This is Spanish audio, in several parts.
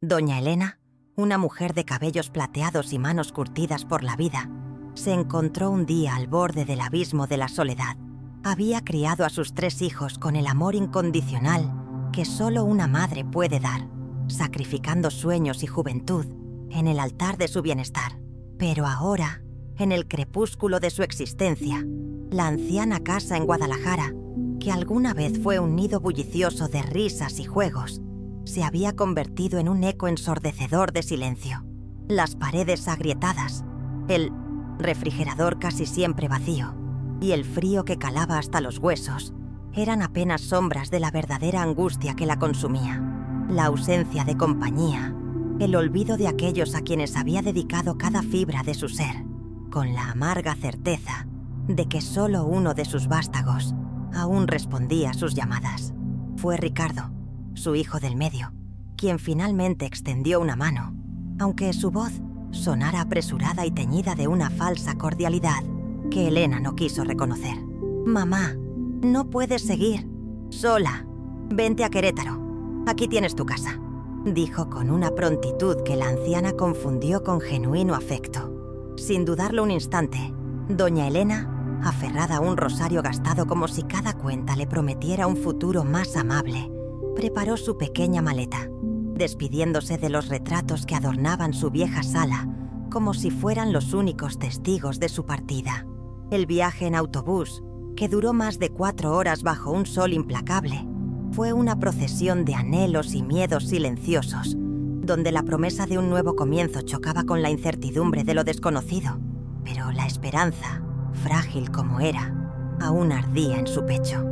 Doña Elena, una mujer de cabellos plateados y manos curtidas por la vida, se encontró un día al borde del abismo de la soledad. Había criado a sus 3 hijos con el amor incondicional que solo una madre puede dar, sacrificando sueños y juventud en el altar de su bienestar. Pero ahora, en el crepúsculo de su existencia, la anciana casa en Guadalajara, que alguna vez fue un nido bullicioso de risas y juegos, se había convertido en un eco ensordecedor de silencio. Las paredes agrietadas, el refrigerador casi siempre vacío y el frío que calaba hasta los huesos eran apenas sombras de la verdadera angustia que la consumía. La ausencia de compañía, el olvido de aquellos a quienes había dedicado cada fibra de su ser, con la amarga certeza de que solo uno de sus vástagos aún respondía a sus llamadas. Fue Ricardo, su hijo del medio, quien finalmente extendió una mano, aunque su voz sonara apresurada y teñida de una falsa cordialidad que Elena no quiso reconocer. «Mamá, no puedes seguir sola. Vente a Querétaro. Aquí tienes tu casa», dijo con una prontitud que la anciana confundió con genuino afecto. Sin dudarlo un instante, doña Elena, aferrada a un rosario gastado como si cada cuenta le prometiera un futuro más amable, preparó su pequeña maleta, despidiéndose de los retratos que adornaban su vieja sala como si fueran los únicos testigos de su partida. El viaje en autobús, que duró más de 4 horas bajo un sol implacable, fue una procesión de anhelos y miedos silenciosos, donde la promesa de un nuevo comienzo chocaba con la incertidumbre de lo desconocido, pero la esperanza, frágil como era, aún ardía en su pecho.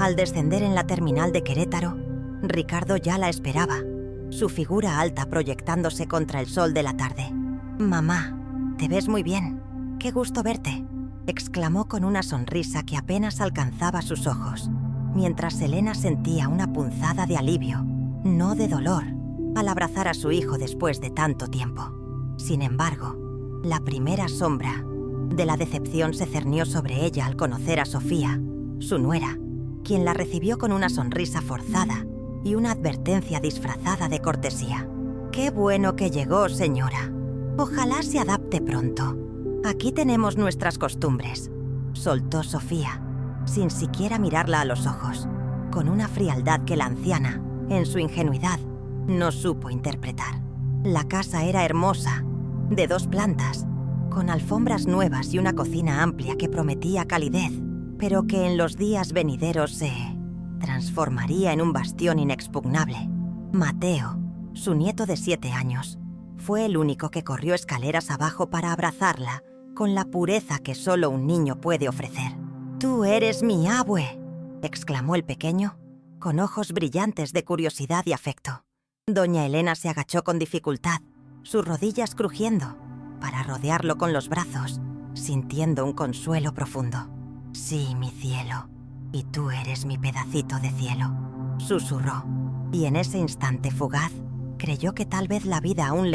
Al descender en la terminal de Querétaro, Ricardo ya la esperaba, su figura alta proyectándose contra el sol de la tarde. «Mamá, te ves muy bien. Qué gusto verte», exclamó con una sonrisa que apenas alcanzaba sus ojos, mientras Elena sentía una punzada de alivio, no de dolor, al abrazar a su hijo después de tanto tiempo. Sin embargo, la primera sombra de la decepción se cernió sobre ella al conocer a Sofía, su nuera, quien la recibió con una sonrisa forzada y una advertencia disfrazada de cortesía. «Qué bueno que llegó, señora. Ojalá se adapte pronto. Aquí tenemos nuestras costumbres», soltó Sofía, sin siquiera mirarla a los ojos, con una frialdad que la anciana, en su ingenuidad, no supo interpretar. La casa era hermosa, de 2 plantas, con alfombras nuevas y una cocina amplia que prometía calidez, pero que en los días venideros se transformaría en un bastión inexpugnable. Mateo, su nieto de 7 años, fue el único que corrió escaleras abajo para abrazarla con la pureza que solo un niño puede ofrecer. «Tú eres mi abue», exclamó el pequeño, con ojos brillantes de curiosidad y afecto. Doña Elena se agachó con dificultad, sus rodillas crujiendo, para rodearlo con los brazos, sintiendo un consuelo profundo. «Sí, mi cielo, y tú eres mi pedacito de cielo», susurró, y en ese instante fugaz creyó que tal vez la vida aún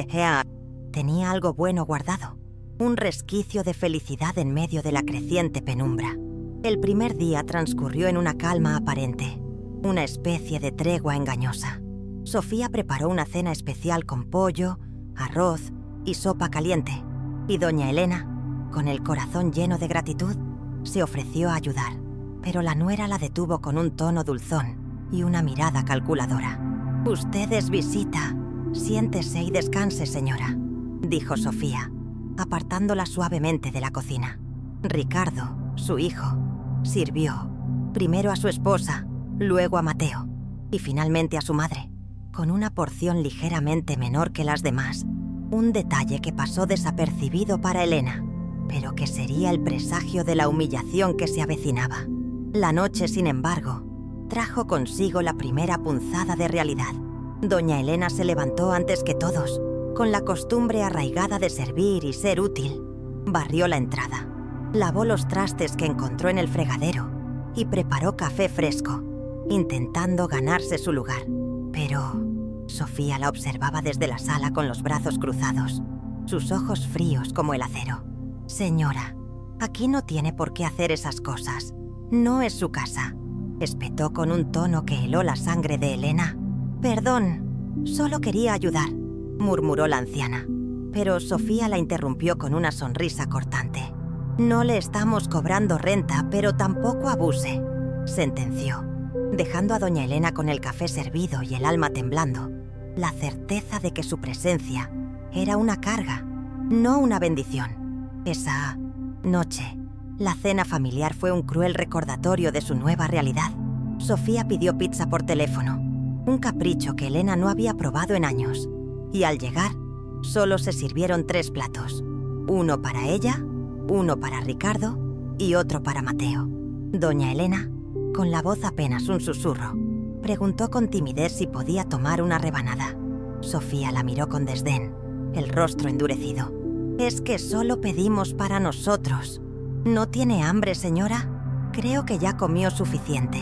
tenía algo bueno guardado, un resquicio de felicidad en medio de la creciente penumbra. El primer día transcurrió en una calma aparente, una especie de tregua engañosa. Sofía preparó una cena especial con pollo, arroz y sopa caliente, y doña Elena, con el corazón lleno de gratitud, se ofreció a ayudar, pero la nuera la detuvo con un tono dulzón y una mirada calculadora. «Usted es visita. Siéntese y descanse, señora», dijo Sofía, apartándola suavemente de la cocina. Ricardo, su hijo, sirvió, primero a su esposa, luego a Mateo, y finalmente a su madre, con una porción ligeramente menor que las demás, un detalle que pasó desapercibido para Elena, pero que sería el presagio de la humillación que se avecinaba. La noche, sin embargo, trajo consigo la primera punzada de realidad. Doña Elena se levantó antes que todos, con la costumbre arraigada de servir y ser útil. Barrió la entrada, lavó los trastes que encontró en el fregadero y preparó café fresco, intentando ganarse su lugar. Pero Sofía la observaba desde la sala con los brazos cruzados, sus ojos fríos como el acero. «Señora, aquí no tiene por qué hacer esas cosas. No es su casa», espetó con un tono que heló la sangre de Elena. «Perdón», Solo quería ayudar, murmuró la anciana. Pero Sofía la interrumpió con una sonrisa cortante. No le estamos cobrando renta, pero tampoco abuse, sentenció, dejando a doña Elena con el café servido y el alma temblando. La certeza de que su presencia era una carga, no una bendición. Esa noche, la cena familiar fue un cruel recordatorio de su nueva realidad. Sofía pidió pizza por teléfono, un capricho que Elena no había probado en años. Y al llegar, solo se sirvieron 3 platos. Uno para ella, uno para Ricardo y otro para Mateo. Doña Elena, con la voz apenas un susurro, preguntó con timidez si podía tomar una rebanada. Sofía la miró con desdén, el rostro endurecido. «Es que solo pedimos para nosotros. ¿No tiene hambre, señora? Creo que ya comió suficiente»,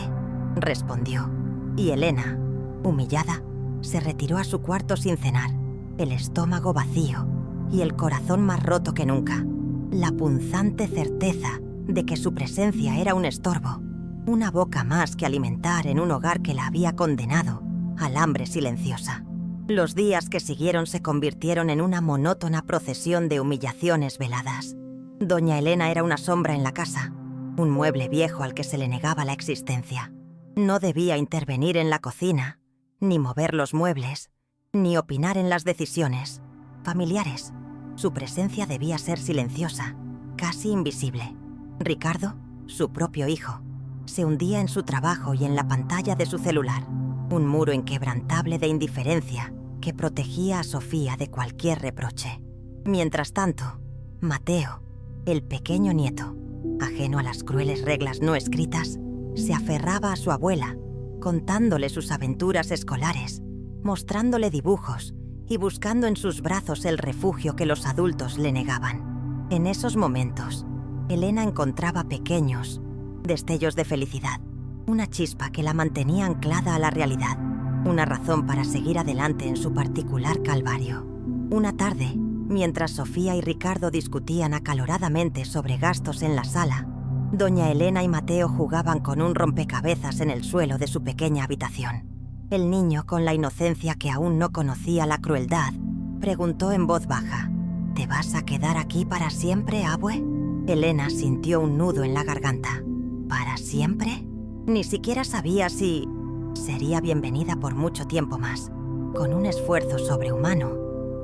respondió. Y Elena, humillada, se retiró a su cuarto sin cenar, el estómago vacío y el corazón más roto que nunca. La punzante certeza de que su presencia era un estorbo, una boca más que alimentar en un hogar que la había condenado al hambre silenciosa. Los días que siguieron se convirtieron en una monótona procesión de humillaciones veladas. Doña Elena era una sombra en la casa, un mueble viejo al que se le negaba la existencia. No debía intervenir en la cocina, ni mover los muebles, ni opinar en las decisiones familiares. Su presencia debía ser silenciosa, casi invisible. Ricardo, su propio hijo, se hundía en su trabajo y en la pantalla de su celular, un muro inquebrantable de indiferencia que protegía a Sofía de cualquier reproche. Mientras tanto, Mateo, el pequeño nieto, ajeno a las crueles reglas no escritas, se aferraba a su abuela, contándole sus aventuras escolares, mostrándole dibujos y buscando en sus brazos el refugio que los adultos le negaban. En esos momentos, Elena encontraba pequeños destellos de felicidad, una chispa que la mantenía anclada a la realidad, una razón para seguir adelante en su particular calvario. Una tarde, mientras Sofía y Ricardo discutían acaloradamente sobre gastos en la sala, doña Elena y Mateo jugaban con un rompecabezas en el suelo de su pequeña habitación. El niño, con la inocencia que aún no conocía la crueldad, preguntó en voz baja: «¿Te vas a quedar aquí para siempre, abue?» Elena sintió un nudo en la garganta. ¿Para siempre? Ni siquiera sabía si sería bienvenida por mucho tiempo más. Con un esfuerzo sobrehumano,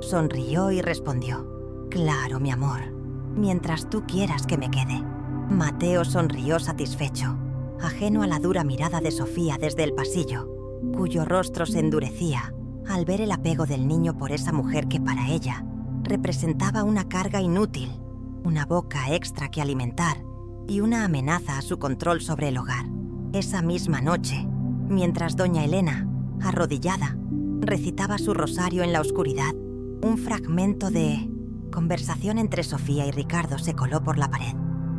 sonrió y respondió: «Claro, mi amor, mientras tú quieras que me quede». Mateo sonrió satisfecho, ajeno a la dura mirada de Sofía desde el pasillo, cuyo rostro se endurecía al ver el apego del niño por esa mujer que para ella representaba una carga inútil, una boca extra que alimentar y una amenaza a su control sobre el hogar. Esa misma noche, mientras doña Elena, arrodillada, recitaba su rosario en la oscuridad, un fragmento de conversación entre Sofía y Ricardo se coló por la pared.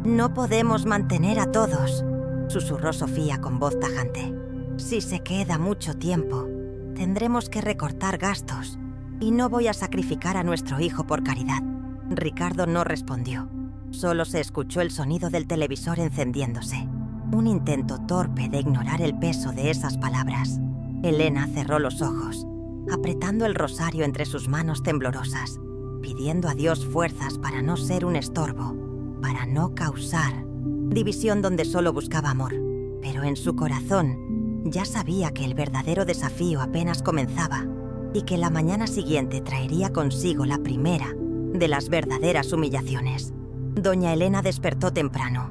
«No podemos mantener a todos», susurró Sofía con voz tajante. «Si se queda mucho tiempo, tendremos que recortar gastos, y no voy a sacrificar a nuestro hijo por caridad». Ricardo no respondió. Solo se escuchó el sonido del televisor encendiéndose, un intento torpe de ignorar el peso de esas palabras. Elena cerró los ojos, apretando el rosario entre sus manos temblorosas, pidiendo a Dios fuerzas para no ser un estorbo, para no causar división donde solo buscaba amor. Pero en su corazón ya sabía que el verdadero desafío apenas comenzaba y que la mañana siguiente traería consigo la primera de las verdaderas humillaciones. Doña Elena despertó temprano,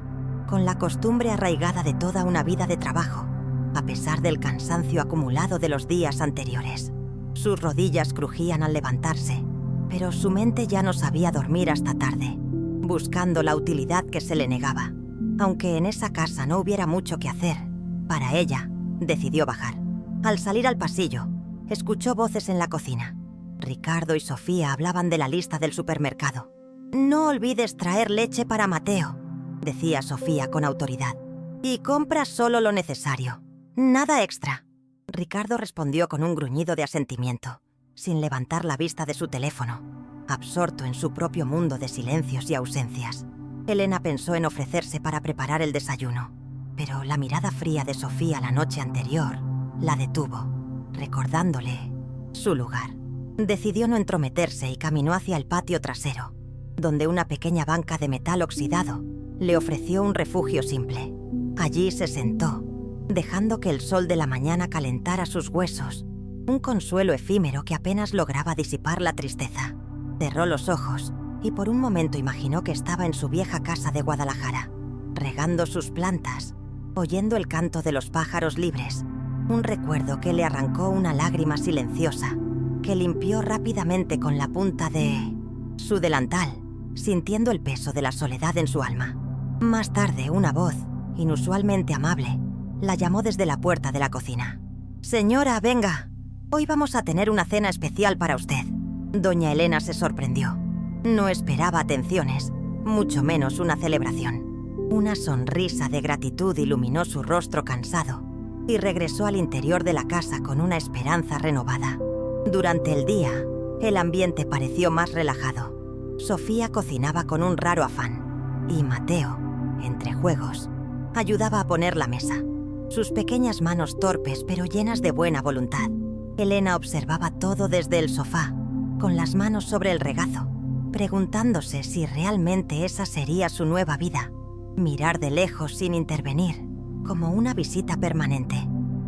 con la costumbre arraigada de toda una vida de trabajo, a pesar del cansancio acumulado de los días anteriores. Sus rodillas crujían al levantarse, pero su mente ya no sabía dormir hasta tarde, buscando la utilidad que se le negaba. Aunque en esa casa no hubiera mucho que hacer, para ella, decidió bajar. Al salir al pasillo, escuchó voces en la cocina. Ricardo y Sofía hablaban de la lista del supermercado. «No olvides traer leche para Mateo», decía Sofía con autoridad. «Y compra solo lo necesario. Nada extra». Ricardo respondió con un gruñido de asentimiento, sin levantar la vista de su teléfono, absorto en su propio mundo de silencios y ausencias. Elena pensó en ofrecerse para preparar el desayuno, pero la mirada fría de Sofía la noche anterior la detuvo, recordándole su lugar. Decidió no entrometerse y caminó hacia el patio trasero, donde una pequeña banca de metal oxidado le ofreció un refugio simple. Allí se sentó, dejando que el sol de la mañana calentara sus huesos, un consuelo efímero que apenas lograba disipar la tristeza. Cerró los ojos y por un momento imaginó que estaba en su vieja casa de Guadalajara, regando sus plantas, oyendo el canto de los pájaros libres, un recuerdo que le arrancó una lágrima silenciosa, que limpió rápidamente con la punta de su delantal, sintiendo el peso de la soledad en su alma. Más tarde, una voz, inusualmente amable, la llamó desde la puerta de la cocina. «Señora, venga, hoy vamos a tener una cena especial para usted». Doña Elena se sorprendió. No esperaba atenciones, mucho menos una celebración. Una sonrisa de gratitud iluminó su rostro cansado y regresó al interior de la casa con una esperanza renovada. Durante el día, el ambiente pareció más relajado. Sofía cocinaba con un raro afán y Mateo, entre juegos, ayudaba a poner la mesa. Sus pequeñas manos torpes pero llenas de buena voluntad. Elena observaba todo desde el sofá, con las manos sobre el regazo, preguntándose si realmente esa sería su nueva vida. Mirar de lejos sin intervenir, como una visita permanente,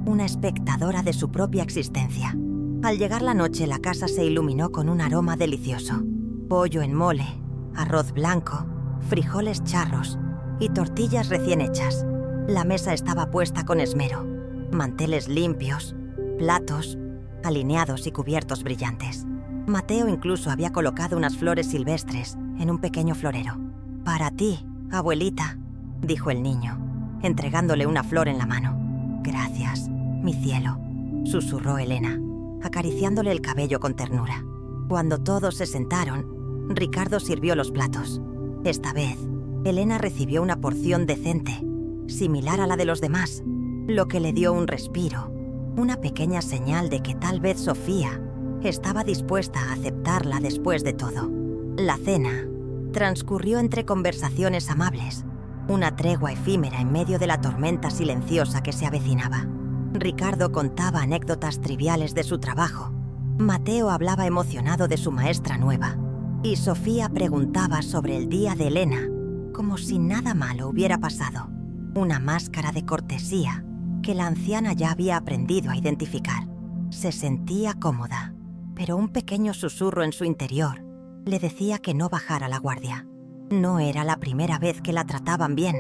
una espectadora de su propia existencia. Al llegar la noche, la casa se iluminó con un aroma delicioso. Pollo en mole, arroz blanco, frijoles charros y tortillas recién hechas. La mesa estaba puesta con esmero, manteles limpios, platos alineados y cubiertos brillantes. Mateo incluso había colocado unas flores silvestres en un pequeño florero. «Para ti, abuelita», dijo el niño, entregándole una flor en la mano. «Gracias, mi cielo», susurró Elena, acariciándole el cabello con ternura. Cuando todos se sentaron, Ricardo sirvió los platos. Esta vez, Elena recibió una porción decente, similar a la de los demás, lo que le dio un respiro, una pequeña señal de que tal vez Sofía estaba dispuesta a aceptarla después de todo. La cena transcurrió entre conversaciones amables, una tregua efímera en medio de la tormenta silenciosa que se avecinaba. Ricardo contaba anécdotas triviales de su trabajo, Mateo hablaba emocionado de su maestra nueva, y Sofía preguntaba sobre el día de Elena, como si nada malo hubiera pasado. Una máscara de cortesía que la anciana ya había aprendido a identificar. Se sentía cómoda, pero un pequeño susurro en su interior le decía que no bajara la guardia. No era la primera vez que la trataban bien.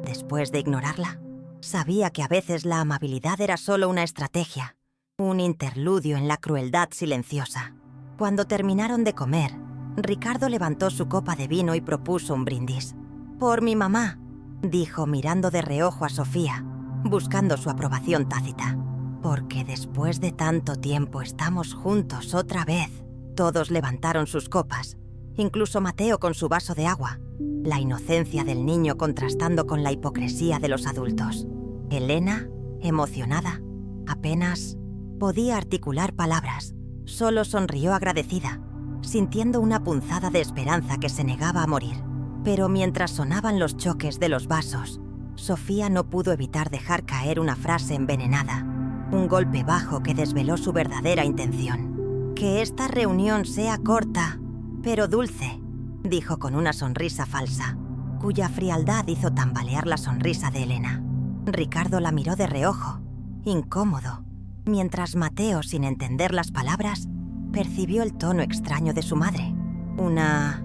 Después de ignorarla, sabía que a veces la amabilidad era solo una estrategia, un interludio en la crueldad silenciosa. Cuando terminaron de comer, Ricardo levantó su copa de vino y propuso un brindis. «Por mi mamá», dijo mirando de reojo a Sofía, buscando su aprobación tácita. «Porque después de tanto tiempo estamos juntos otra vez». Todos levantaron sus copas, incluso Mateo con su vaso de agua, la inocencia del niño contrastando con la hipocresía de los adultos. Elena, emocionada, apenas podía articular palabras, solo sonrió agradecida, sintiendo una punzada de esperanza que se negaba a morir. Pero mientras sonaban los choques de los vasos, Sofía no pudo evitar dejar caer una frase envenenada, un golpe bajo que desveló su verdadera intención. «Que esta reunión sea corta, pero dulce», dijo con una sonrisa falsa, cuya frialdad hizo tambalear la sonrisa de Elena. Ricardo la miró de reojo, incómodo, mientras Mateo, sin entender las palabras, percibió el tono extraño de su madre, una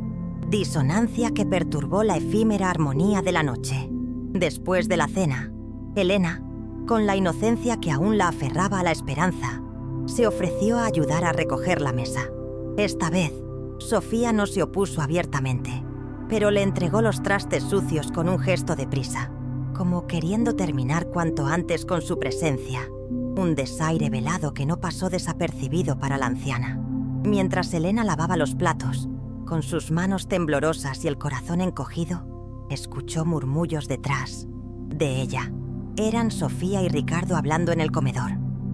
disonancia que perturbó la efímera armonía de la noche. Después de la cena, Elena, con la inocencia que aún la aferraba a la esperanza, se ofreció a ayudar a recoger la mesa. Esta vez, Sofía no se opuso abiertamente, pero le entregó los trastes sucios con un gesto de prisa, como queriendo terminar cuanto antes con su presencia, un desaire velado que no pasó desapercibido para la anciana. Mientras Elena lavaba los platos, con sus manos temblorosas y el corazón encogido, escuchó murmullos detrás de ella. Eran Sofía y Ricardo hablando en el comedor.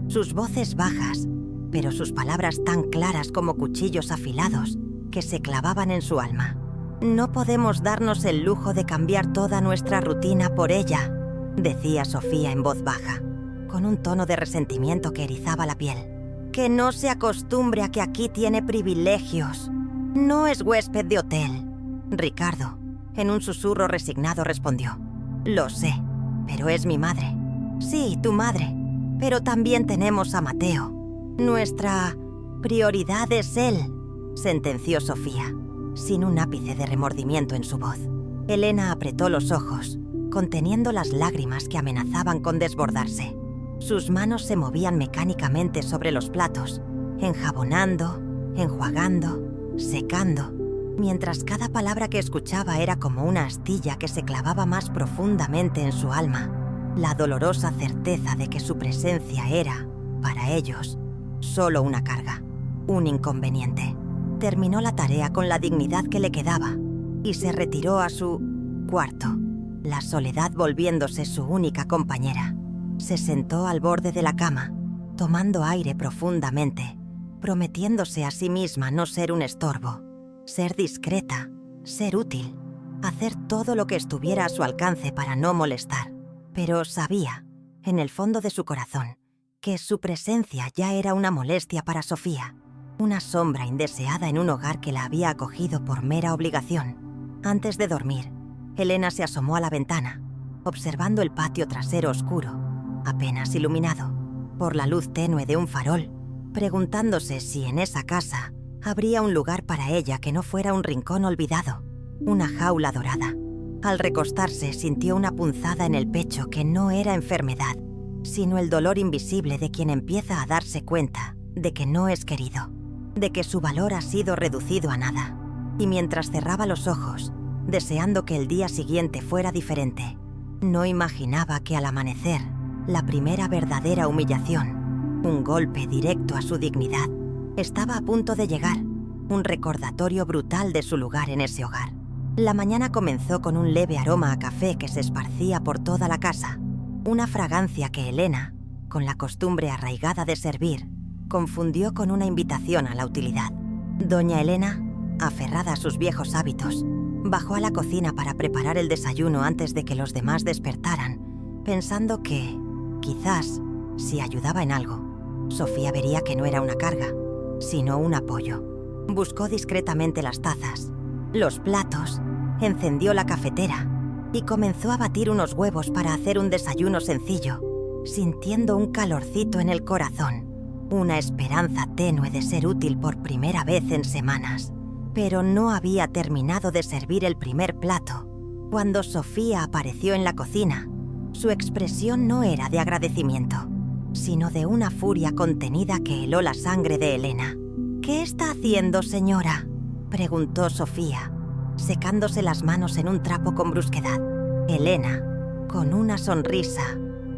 Sus voces bajas, pero sus palabras tan claras como cuchillos afilados que se clavaban en su alma. «No podemos darnos el lujo de cambiar toda nuestra rutina por ella», decía Sofía en voz baja, con un tono de resentimiento que erizaba la piel. Que no se acostumbre a que aquí tiene privilegios. No es huésped de hotel. Ricardo, en un susurro resignado, respondió. Lo sé, pero es mi madre. Sí, tu madre. Pero también tenemos a Mateo. Nuestra prioridad es él, sentenció Sofía, sin un ápice de remordimiento en su voz. Elena apretó los ojos, conteniendo las lágrimas que amenazaban con desbordarse. Sus manos se movían mecánicamente sobre los platos, enjabonando, enjuagando, secando, mientras cada palabra que escuchaba era como una astilla que se clavaba más profundamente en su alma. La dolorosa certeza de que su presencia era, para ellos, solo una carga, un inconveniente. Terminó la tarea con la dignidad que le quedaba y se retiró a su cuarto, la soledad volviéndose su única compañera. Se sentó al borde de la cama, tomando aire profundamente, prometiéndose a sí misma no ser un estorbo, ser discreta, ser útil, hacer todo lo que estuviera a su alcance para no molestar. Pero sabía, en el fondo de su corazón, que su presencia ya era una molestia para Sofía, una sombra indeseada en un hogar que la había acogido por mera obligación. Antes de dormir, Elena se asomó a la ventana, observando el patio trasero oscuro, apenas iluminado por la luz tenue de un farol, preguntándose si en esa casa habría un lugar para ella que no fuera un rincón olvidado, una jaula dorada. Al recostarse, sintió una punzada en el pecho que no era enfermedad, sino el dolor invisible de quien empieza a darse cuenta de que no es querido, de que su valor ha sido reducido a nada. Y mientras cerraba los ojos, deseando que el día siguiente fuera diferente, no imaginaba que al amanecer, la primera verdadera humillación, un golpe directo a su dignidad, estaba a punto de llegar, un recordatorio brutal de su lugar en ese hogar. La mañana comenzó con un leve aroma a café que se esparcía por toda la casa, una fragancia que Elena, con la costumbre arraigada de servir, confundió con una invitación a la utilidad. Doña Elena, aferrada a sus viejos hábitos, bajó a la cocina para preparar el desayuno antes de que los demás despertaran, pensando que, quizás, si ayudaba en algo, Sofía vería que no era una carga, sino un apoyo. Buscó discretamente las tazas, los platos, encendió la cafetera y comenzó a batir unos huevos para hacer un desayuno sencillo, sintiendo un calorcito en el corazón, una esperanza tenue de ser útil por primera vez en semanas. Pero no había terminado de servir el primer plato cuando Sofía apareció en la cocina. Su expresión no era de agradecimiento, sino de una furia contenida que heló la sangre de Elena. «¿Qué está haciendo, señora?», preguntó Sofía, secándose las manos en un trapo con brusquedad. Elena, con una sonrisa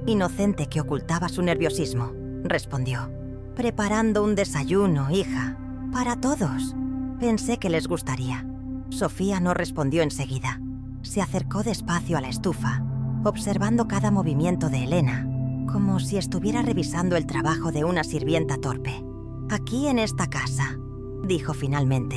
inocente que ocultaba su nerviosismo, respondió: «Preparando un desayuno, hija, para todos. Pensé que les gustaría». Sofía no respondió enseguida. Se acercó despacio a la estufa, observando cada movimiento de Elena, como si estuviera revisando el trabajo de una sirvienta torpe. «Aquí en esta casa», dijo finalmente,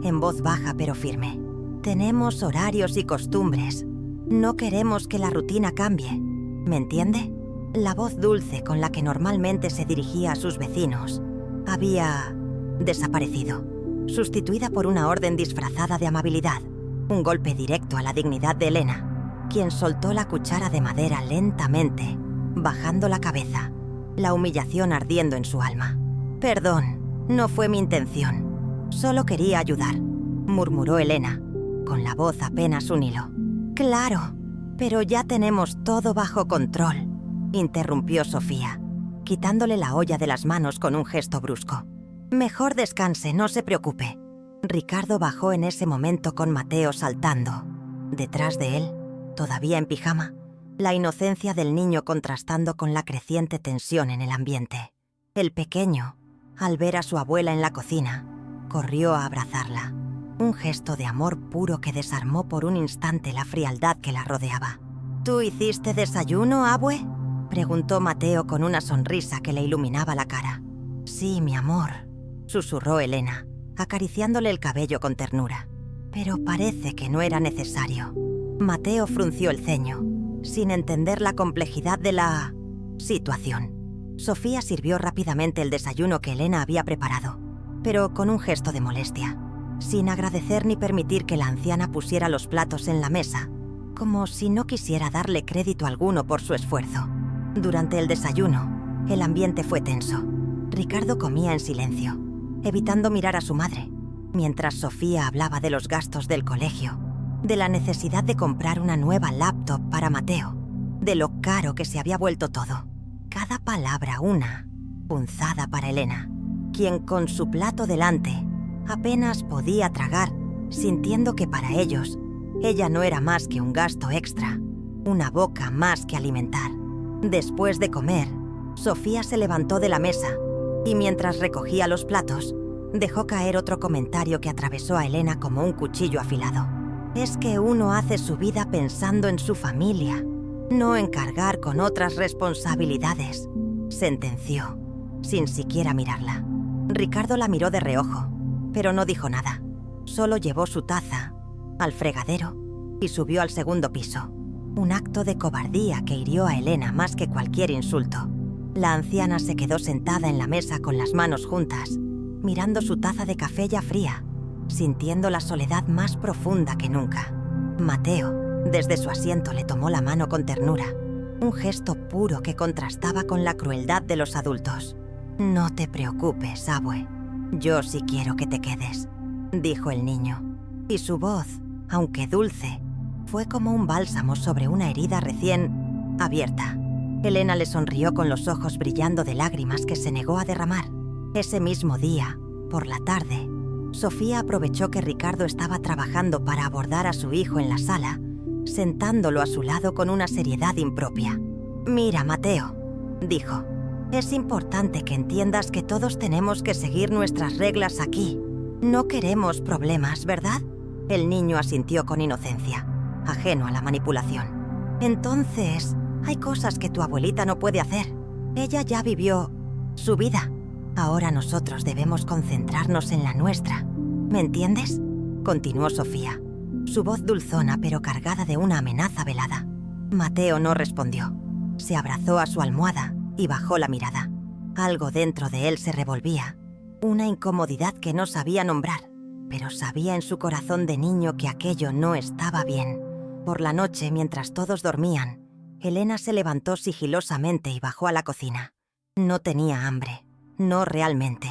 en voz baja pero firme, «tenemos horarios y costumbres. No queremos que la rutina cambie. ¿Me entiende?». La voz dulce con la que normalmente se dirigía a sus vecinos había desaparecido, sustituida por una orden disfrazada de amabilidad, un golpe directo a la dignidad de Elena, quien soltó la cuchara de madera lentamente, bajando la cabeza, la humillación ardiendo en su alma. «Perdón, no fue mi intención. Solo quería ayudar», murmuró Elena, con la voz apenas un hilo. «Claro, pero ya tenemos todo bajo control», interrumpió Sofía, quitándole la olla de las manos con un gesto brusco. «Mejor descanse, no se preocupe». Ricardo bajó en ese momento con Mateo saltando. Detrás de él, todavía en pijama, la inocencia del niño contrastando con la creciente tensión en el ambiente. El pequeño, al ver a su abuela en la cocina, corrió a abrazarla. Un gesto de amor puro que desarmó por un instante la frialdad que la rodeaba. «¿Tú hiciste desayuno, abue?», preguntó Mateo con una sonrisa que le iluminaba la cara. «Sí, mi amor», susurró Elena, acariciándole el cabello con ternura. «Pero parece que no era necesario». Mateo frunció el ceño, sin entender la complejidad de la situación. Sofía sirvió rápidamente el desayuno que Elena había preparado, pero con un gesto de molestia, sin agradecer ni permitir que la anciana pusiera los platos en la mesa, como si no quisiera darle crédito alguno por su esfuerzo. Durante el desayuno, el ambiente fue tenso. Ricardo comía en silencio, evitando mirar a su madre, mientras Sofía hablaba de los gastos del colegio, de la necesidad de comprar una nueva laptop para Mateo, de lo caro que se había vuelto todo. Cada palabra una punzada para Elena, quien con su plato delante apenas podía tragar, sintiendo que para ellos ella no era más que un gasto extra, una boca más que alimentar. Después de comer, Sofía se levantó de la mesa y mientras recogía los platos, dejó caer otro comentario que atravesó a Elena como un cuchillo afilado. Es que uno hace su vida pensando en su familia, no en cargar con otras responsabilidades, sentenció, sin siquiera mirarla. Ricardo la miró de reojo, pero no dijo nada. Solo llevó su taza al fregadero y subió al segundo piso. Un acto de cobardía que hirió a Elena más que cualquier insulto. La anciana se quedó sentada en la mesa con las manos juntas, mirando su taza de café ya fría, sintiendo la soledad más profunda que nunca. Mateo, desde su asiento, le tomó la mano con ternura, un gesto puro que contrastaba con la crueldad de los adultos. «No te preocupes, abue. Yo sí quiero que te quedes», dijo el niño, y su voz, aunque dulce, fue como un bálsamo sobre una herida recién abierta. Elena le sonrió con los ojos brillando de lágrimas que se negó a derramar. Ese mismo día, por la tarde, Sofía aprovechó que Ricardo estaba trabajando para abordar a su hijo en la sala, sentándolo a su lado con una seriedad impropia. «Mira, Mateo», dijo, «es importante que entiendas que todos tenemos que seguir nuestras reglas aquí. No queremos problemas, ¿verdad?». El niño asintió con inocencia, ajeno a la manipulación. «Entonces, hay cosas que tu abuelita no puede hacer. Ella ya vivió su vida. Ahora nosotros debemos concentrarnos en la nuestra. ¿Me entiendes?», continuó Sofía, su voz dulzona pero cargada de una amenaza velada. Mateo no respondió. Se abrazó a su almohada y bajó la mirada. Algo dentro de él se revolvía, una incomodidad que no sabía nombrar, pero sabía en su corazón de niño que aquello no estaba bien. Por la noche, mientras todos dormían, Elena se levantó sigilosamente y bajó a la cocina. No tenía hambre, no realmente.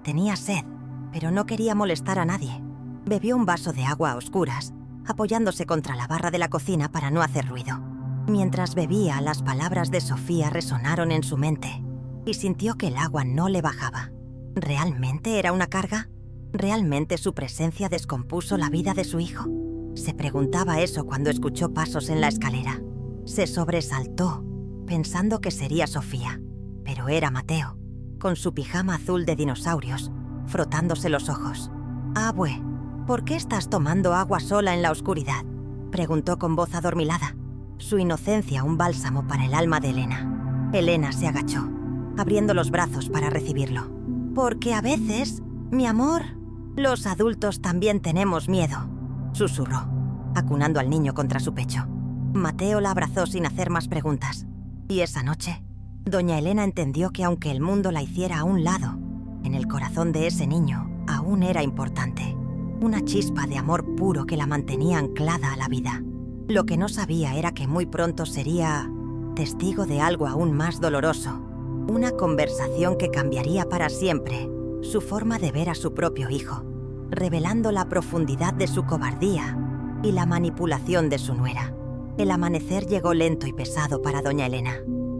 Tenía sed, pero no quería molestar a nadie. Bebió un vaso de agua a oscuras, apoyándose contra la barra de la cocina para no hacer ruido. Mientras bebía, las palabras de Sofía resonaron en su mente y sintió que el agua no le bajaba. ¿Realmente era una carga? ¿Realmente su presencia descompuso la vida de su hijo? Se preguntaba eso cuando escuchó pasos en la escalera. Se sobresaltó, pensando que sería Sofía, pero era Mateo, con su pijama azul de dinosaurios, frotándose los ojos. «Abue, ¿por qué estás tomando agua sola en la oscuridad?», preguntó con voz adormilada, su inocencia un bálsamo para el alma de Elena. Elena se agachó, abriendo los brazos para recibirlo. «Porque a veces, mi amor, los adultos también tenemos miedo», susurró, acunando al niño contra su pecho. Mateo la abrazó sin hacer más preguntas. Y esa noche, doña Elena entendió que aunque el mundo la hiciera a un lado, en el corazón de ese niño aún era importante. Una chispa de amor puro que la mantenía anclada a la vida. Lo que no sabía era que muy pronto sería testigo de algo aún más doloroso. Una conversación que cambiaría para siempre su forma de ver a su propio hijo, revelando la profundidad de su cobardía y la manipulación de su nuera. El amanecer llegó lento y pesado para doña Elena.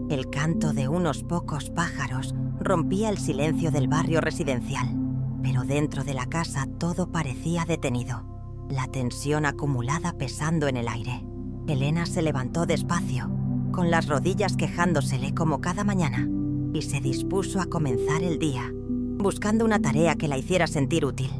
El canto de unos pocos pájaros rompía el silencio del barrio residencial, pero dentro de la casa todo parecía detenido, la tensión acumulada pesando en el aire. Elena se levantó despacio, con las rodillas quejándosele como cada mañana, y se dispuso a comenzar el día, buscando una tarea que la hiciera sentir útil.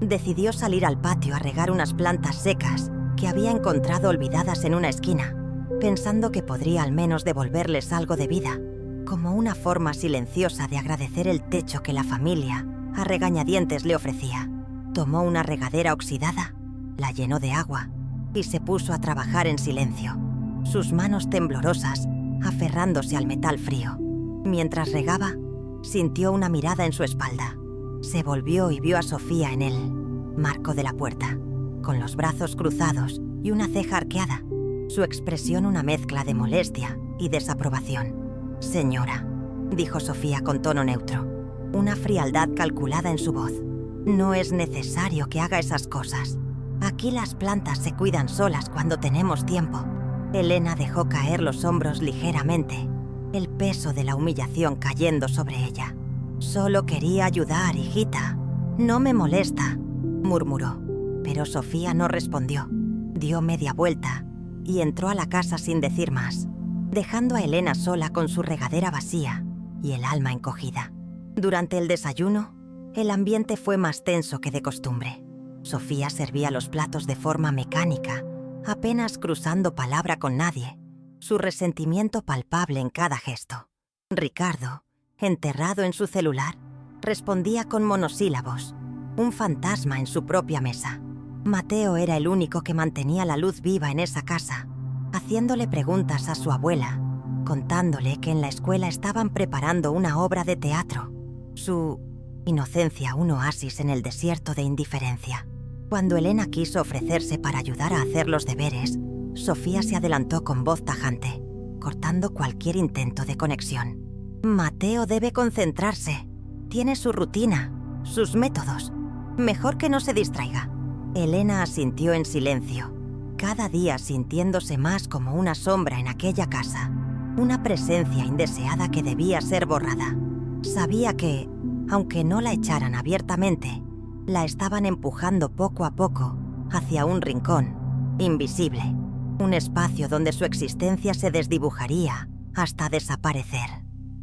Decidió salir al patio a regar unas plantas secas que había encontrado olvidadas en una esquina, pensando que podría al menos devolverles algo de vida, como una forma silenciosa de agradecer el techo que la familia, a regañadientes, le ofrecía. Tomó una regadera oxidada, la llenó de agua y se puso a trabajar en silencio, sus manos temblorosas aferrándose al metal frío. Mientras regaba, sintió una mirada en su espalda. Se volvió y vio a Sofía en el marco de la puerta, con los brazos cruzados y una ceja arqueada. Su expresión una mezcla de molestia y desaprobación. «Señora», dijo Sofía con tono neutro, una frialdad calculada en su voz. «No es necesario que haga esas cosas. Aquí las plantas se cuidan solas cuando tenemos tiempo». Elena dejó caer los hombros ligeramente, el peso de la humillación cayendo sobre ella. «Solo quería ayudar, hijita. No me molesta», murmuró. Pero Sofía no respondió. Dio media vuelta y entró a la casa sin decir más, dejando a Elena sola con su regadera vacía y el alma encogida. Durante el desayuno, el ambiente fue más tenso que de costumbre. Sofía servía los platos de forma mecánica, apenas cruzando palabra con nadie, su resentimiento palpable en cada gesto. Ricardo, enterrado en su celular, respondía con monosílabos, un fantasma en su propia mesa. Mateo era el único que mantenía la luz viva en esa casa, haciéndole preguntas a su abuela, contándole que en la escuela estaban preparando una obra de teatro. Su inocencia un oasis en el desierto de indiferencia. Cuando Elena quiso ofrecerse para ayudar a hacer los deberes, Sofía se adelantó con voz tajante, cortando cualquier intento de conexión. «Mateo debe concentrarse. Tiene su rutina, sus métodos. Mejor que no se distraiga». Elena asintió en silencio, cada día sintiéndose más como una sombra en aquella casa, una presencia indeseada que debía ser borrada. Sabía que, aunque no la echaran abiertamente, la estaban empujando poco a poco hacia un rincón, invisible, un espacio donde su existencia se desdibujaría hasta desaparecer.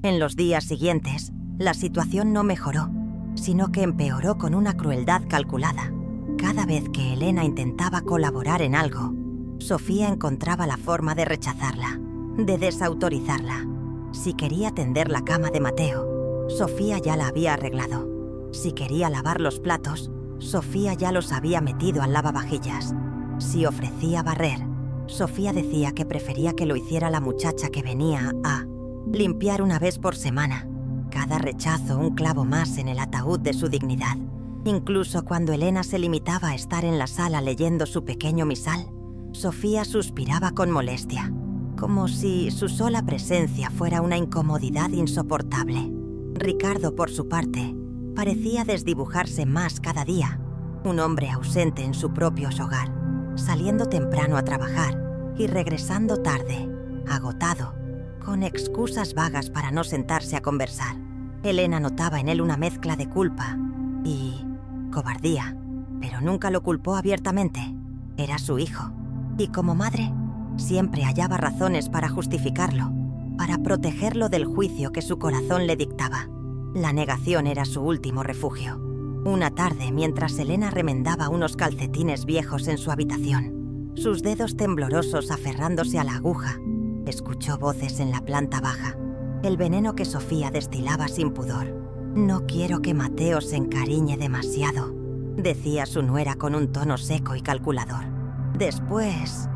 En los días siguientes, la situación no mejoró, sino que empeoró con una crueldad calculada. Cada vez que Elena intentaba colaborar en algo, Sofía encontraba la forma de rechazarla, de desautorizarla. Si quería tender la cama de Mateo, Sofía ya la había arreglado. Si quería lavar los platos, Sofía ya los había metido al lavavajillas. Si ofrecía barrer, Sofía decía que prefería que lo hiciera la muchacha que venía a limpiar una vez por semana. Cada rechazo un clavo más en el ataúd de su dignidad. Incluso cuando Elena se limitaba a estar en la sala leyendo su pequeño misal, Sofía suspiraba con molestia, como si su sola presencia fuera una incomodidad insoportable. Ricardo, por su parte, parecía desdibujarse más cada día, un hombre ausente en su propio hogar, saliendo temprano a trabajar y regresando tarde, agotado, con excusas vagas para no sentarse a conversar. Elena notaba en él una mezcla de culpa y cobardía, pero nunca lo culpó abiertamente. Era su hijo, y como madre, siempre hallaba razones para justificarlo, para protegerlo del juicio que su corazón le dictaba. La negación era su último refugio. Una tarde, mientras Elena remendaba unos calcetines viejos en su habitación, sus dedos temblorosos aferrándose a la aguja, escuchó voces en la planta baja, el veneno que Sofía destilaba sin pudor. «No quiero que Mateo se encariñe demasiado», decía su nuera con un tono seco y calculador. «Después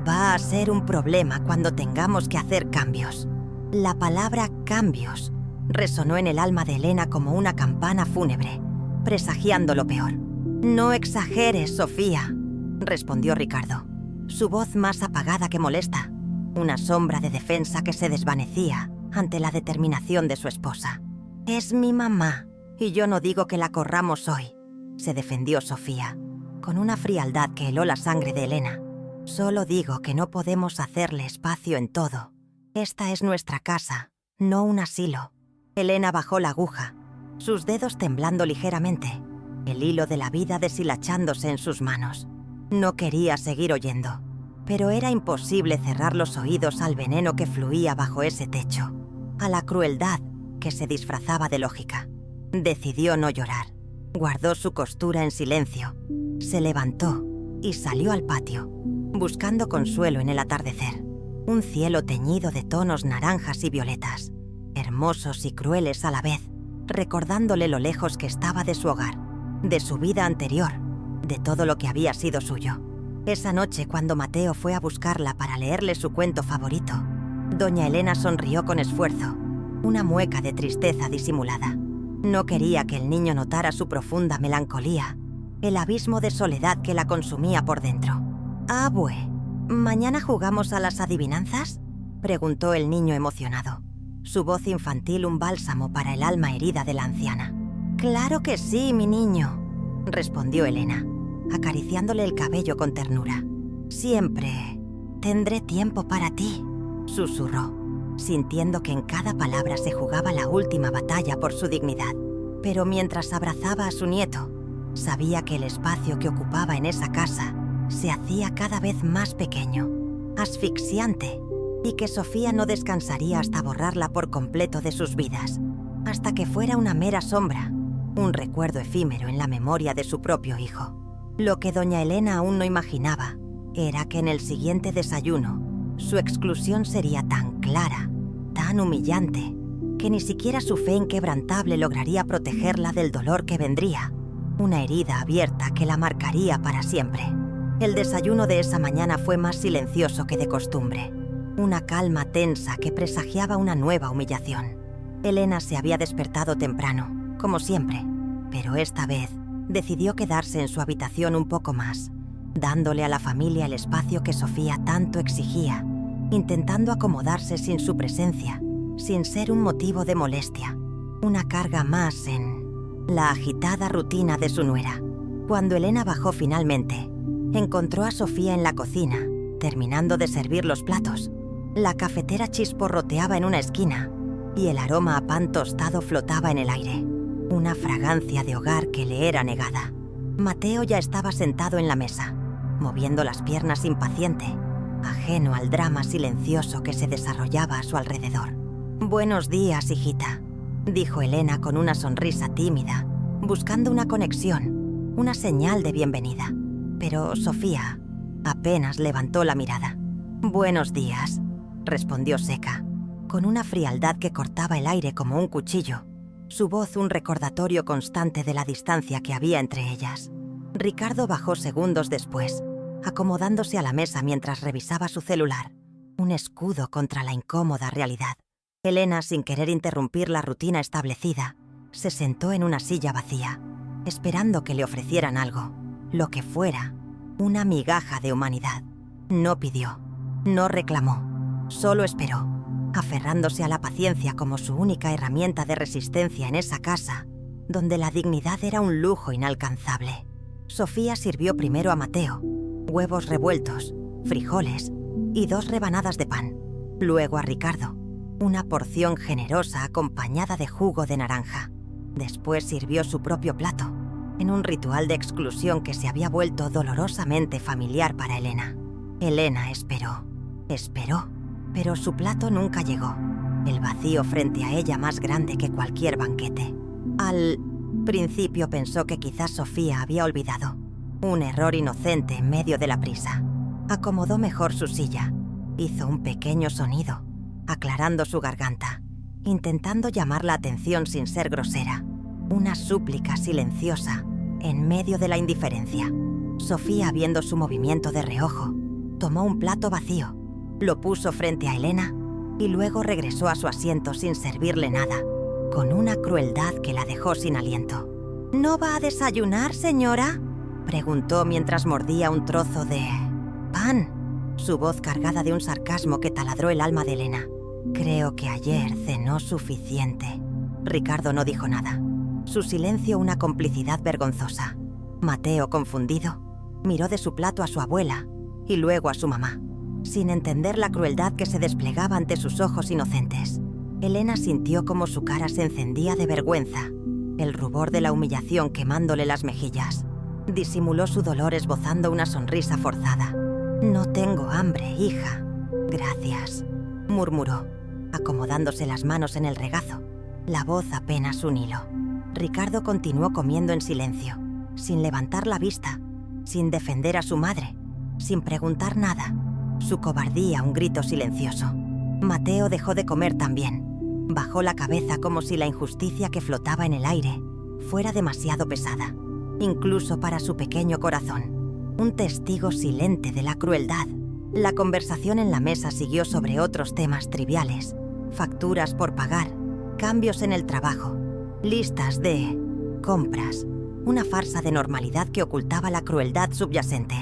va a ser un problema cuando tengamos que hacer cambios». La palabra «cambios» resonó en el alma de Elena como una campana fúnebre, presagiando lo peor. «No exageres, Sofía», respondió Ricardo, su voz más apagada que molesta, una sombra de defensa que se desvanecía ante la determinación de su esposa. «Es mi mamá, y yo no digo que la corramos hoy», se defendió Sofía, con una frialdad que heló la sangre de Elena. «Solo digo que no podemos hacerle espacio en todo. Esta es nuestra casa, no un asilo». Elena bajó la aguja, sus dedos temblando ligeramente, el hilo de la vida deshilachándose en sus manos. No quería seguir oyendo, pero era imposible cerrar los oídos al veneno que fluía bajo ese techo, a la crueldad que se disfrazaba de lógica. Decidió no llorar. Guardó su costura en silencio. Se levantó y salió al patio, buscando consuelo en el atardecer. Un cielo teñido de tonos naranjas y violetas, hermosos y crueles a la vez, recordándole lo lejos que estaba de su hogar, de su vida anterior, de todo lo que había sido suyo. Esa noche, cuando Mateo fue a buscarla para leerle su cuento favorito, doña Elena sonrió con esfuerzo, una mueca de tristeza disimulada. No quería que el niño notara su profunda melancolía, el abismo de soledad que la consumía por dentro. «Abue, ¿mañana jugamos a las adivinanzas?», preguntó el niño emocionado. Su voz infantil un bálsamo para el alma herida de la anciana. «Claro que sí, mi niño», respondió Elena, acariciándole el cabello con ternura. «Siempre tendré tiempo para ti», susurró, sintiendo que en cada palabra se jugaba la última batalla por su dignidad. Pero mientras abrazaba a su nieto, sabía que el espacio que ocupaba en esa casa se hacía cada vez más pequeño, asfixiante, y que Sofía no descansaría hasta borrarla por completo de sus vidas, hasta que fuera una mera sombra, un recuerdo efímero en la memoria de su propio hijo. Lo que doña Elena aún no imaginaba era que en el siguiente desayuno su exclusión sería tan clara, tan humillante, que ni siquiera su fe inquebrantable lograría protegerla del dolor que vendría, una herida abierta que la marcaría para siempre. El desayuno de esa mañana fue más silencioso que de costumbre, una calma tensa que presagiaba una nueva humillación. Elena se había despertado temprano, como siempre, pero esta vez decidió quedarse en su habitación un poco más, dándole a la familia el espacio que Sofía tanto exigía, intentando acomodarse sin su presencia, sin ser un motivo de molestia, una carga más en la agitada rutina de su nuera. Cuando Elena bajó finalmente, encontró a Sofía en la cocina, terminando de servir los platos. La cafetera chisporroteaba en una esquina y el aroma a pan tostado flotaba en el aire, una fragancia de hogar que le era negada. Mateo ya estaba sentado en la mesa, moviendo las piernas impaciente, ajeno al drama silencioso que se desarrollaba a su alrededor. «Buenos días, hijita», dijo Elena con una sonrisa tímida, buscando una conexión, una señal de bienvenida. Pero Sofía apenas levantó la mirada. «Buenos días», respondió seca, con una frialdad que cortaba el aire como un cuchillo, su voz un recordatorio constante de la distancia que había entre ellas. Ricardo bajó segundos después, acomodándose a la mesa mientras revisaba su celular, un escudo contra la incómoda realidad. Elena, sin querer interrumpir la rutina establecida, se sentó en una silla vacía, esperando que le ofrecieran algo, lo que fuera, una migaja de humanidad. No pidió, no reclamó, solo esperó, aferrándose a la paciencia como su única herramienta de resistencia en esa casa, donde la dignidad era un lujo inalcanzable. Sofía sirvió primero a Mateo, huevos revueltos, frijoles y 2 rebanadas de pan. Luego a Ricardo, una porción generosa acompañada de jugo de naranja. Después sirvió su propio plato, en un ritual de exclusión que se había vuelto dolorosamente familiar para Elena. Elena esperó, pero su plato nunca llegó, el vacío frente a ella más grande que cualquier banquete. Al principio pensó que quizás Sofía había olvidado, un error inocente en medio de la prisa. Acomodó mejor su silla, hizo un pequeño sonido, aclarando su garganta, intentando llamar la atención sin ser grosera, una súplica silenciosa en medio de la indiferencia. Sofía, viendo su movimiento de reojo, tomó un plato vacío, lo puso frente a Elena y luego regresó a su asiento sin servirle nada, con una crueldad que la dejó sin aliento. «¿No va a desayunar, señora?», preguntó mientras mordía un trozo de pan, su voz cargada de un sarcasmo que taladró el alma de Elena. «Creo que ayer cenó suficiente». Ricardo no dijo nada, su silencio una complicidad vergonzosa. Mateo, confundido, miró de su plato a su abuela y luego a su mamá, sin entender la crueldad que se desplegaba ante sus ojos inocentes. Elena sintió como su cara se encendía de vergüenza, el rubor de la humillación quemándole las mejillas. Disimuló su dolor esbozando una sonrisa forzada. «No tengo hambre, hija. Gracias», murmuró, acomodándose las manos en el regazo, la voz apenas un hilo. Ricardo continuó comiendo en silencio, sin levantar la vista, sin defender a su madre, sin preguntar nada, su cobardía un grito silencioso. Mateo dejó de comer también. Bajó la cabeza como si la injusticia que flotaba en el aire fuera demasiado pesada, incluso para su pequeño corazón. Un testigo silente de la crueldad. La conversación en la mesa siguió sobre otros temas triviales, facturas por pagar, cambios en el trabajo, listas de compras, una farsa de normalidad que ocultaba la crueldad subyacente.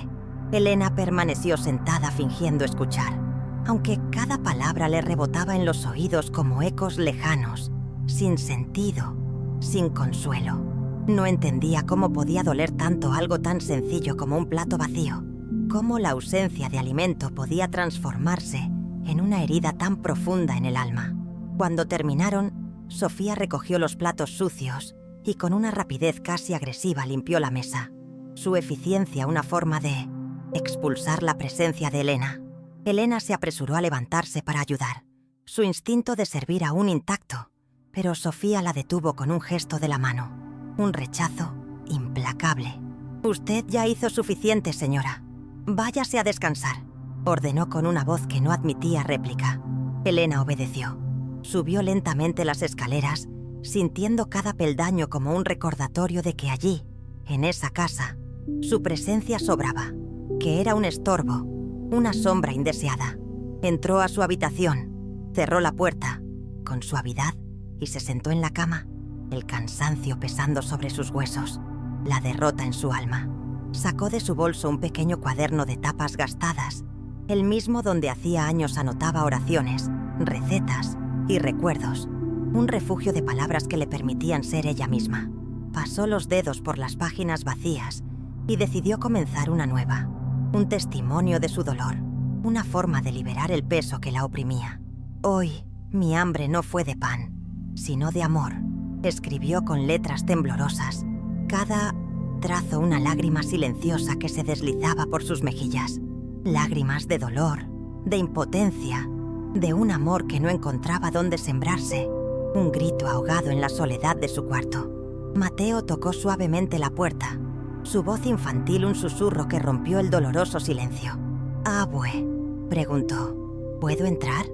Elena permaneció sentada fingiendo escuchar, aunque cada palabra le rebotaba en los oídos como ecos lejanos, sin sentido, sin consuelo. No entendía cómo podía doler tanto algo tan sencillo como un plato vacío, cómo la ausencia de alimento podía transformarse en una herida tan profunda en el alma. Cuando terminaron, Sofía recogió los platos sucios y con una rapidez casi agresiva limpió la mesa. Su eficiencia una forma de expulsar la presencia de Elena. Elena se apresuró a levantarse para ayudar, su instinto de servir aún intacto, pero Sofía la detuvo con un gesto de la mano, un rechazo implacable. «Usted ya hizo suficiente, señora. Váyase a descansar», ordenó con una voz que no admitía réplica. Elena obedeció. Subió lentamente las escaleras, sintiendo cada peldaño como un recordatorio de que allí, en esa casa, su presencia sobraba, que era un estorbo, una sombra indeseada. Entró a su habitación, cerró la puerta, con suavidad, y se sentó en la cama, el cansancio pesando sobre sus huesos, la derrota en su alma. Sacó de su bolso un pequeño cuaderno de tapas gastadas, el mismo donde hacía años anotaba oraciones, recetas y recuerdos, un refugio de palabras que le permitían ser ella misma. Pasó los dedos por las páginas vacías y decidió comenzar una nueva, un testimonio de su dolor, una forma de liberar el peso que la oprimía. «Hoy, mi hambre no fue de pan, sino de amor», escribió con letras temblorosas, cada trazo una lágrima silenciosa que se deslizaba por sus mejillas. Lágrimas de dolor, de impotencia, de un amor que no encontraba dónde sembrarse, un grito ahogado en la soledad de su cuarto. Mateo tocó suavemente la puerta, su voz infantil un susurro que rompió el doloroso silencio. «Abue», preguntó, «¿puedo entrar?».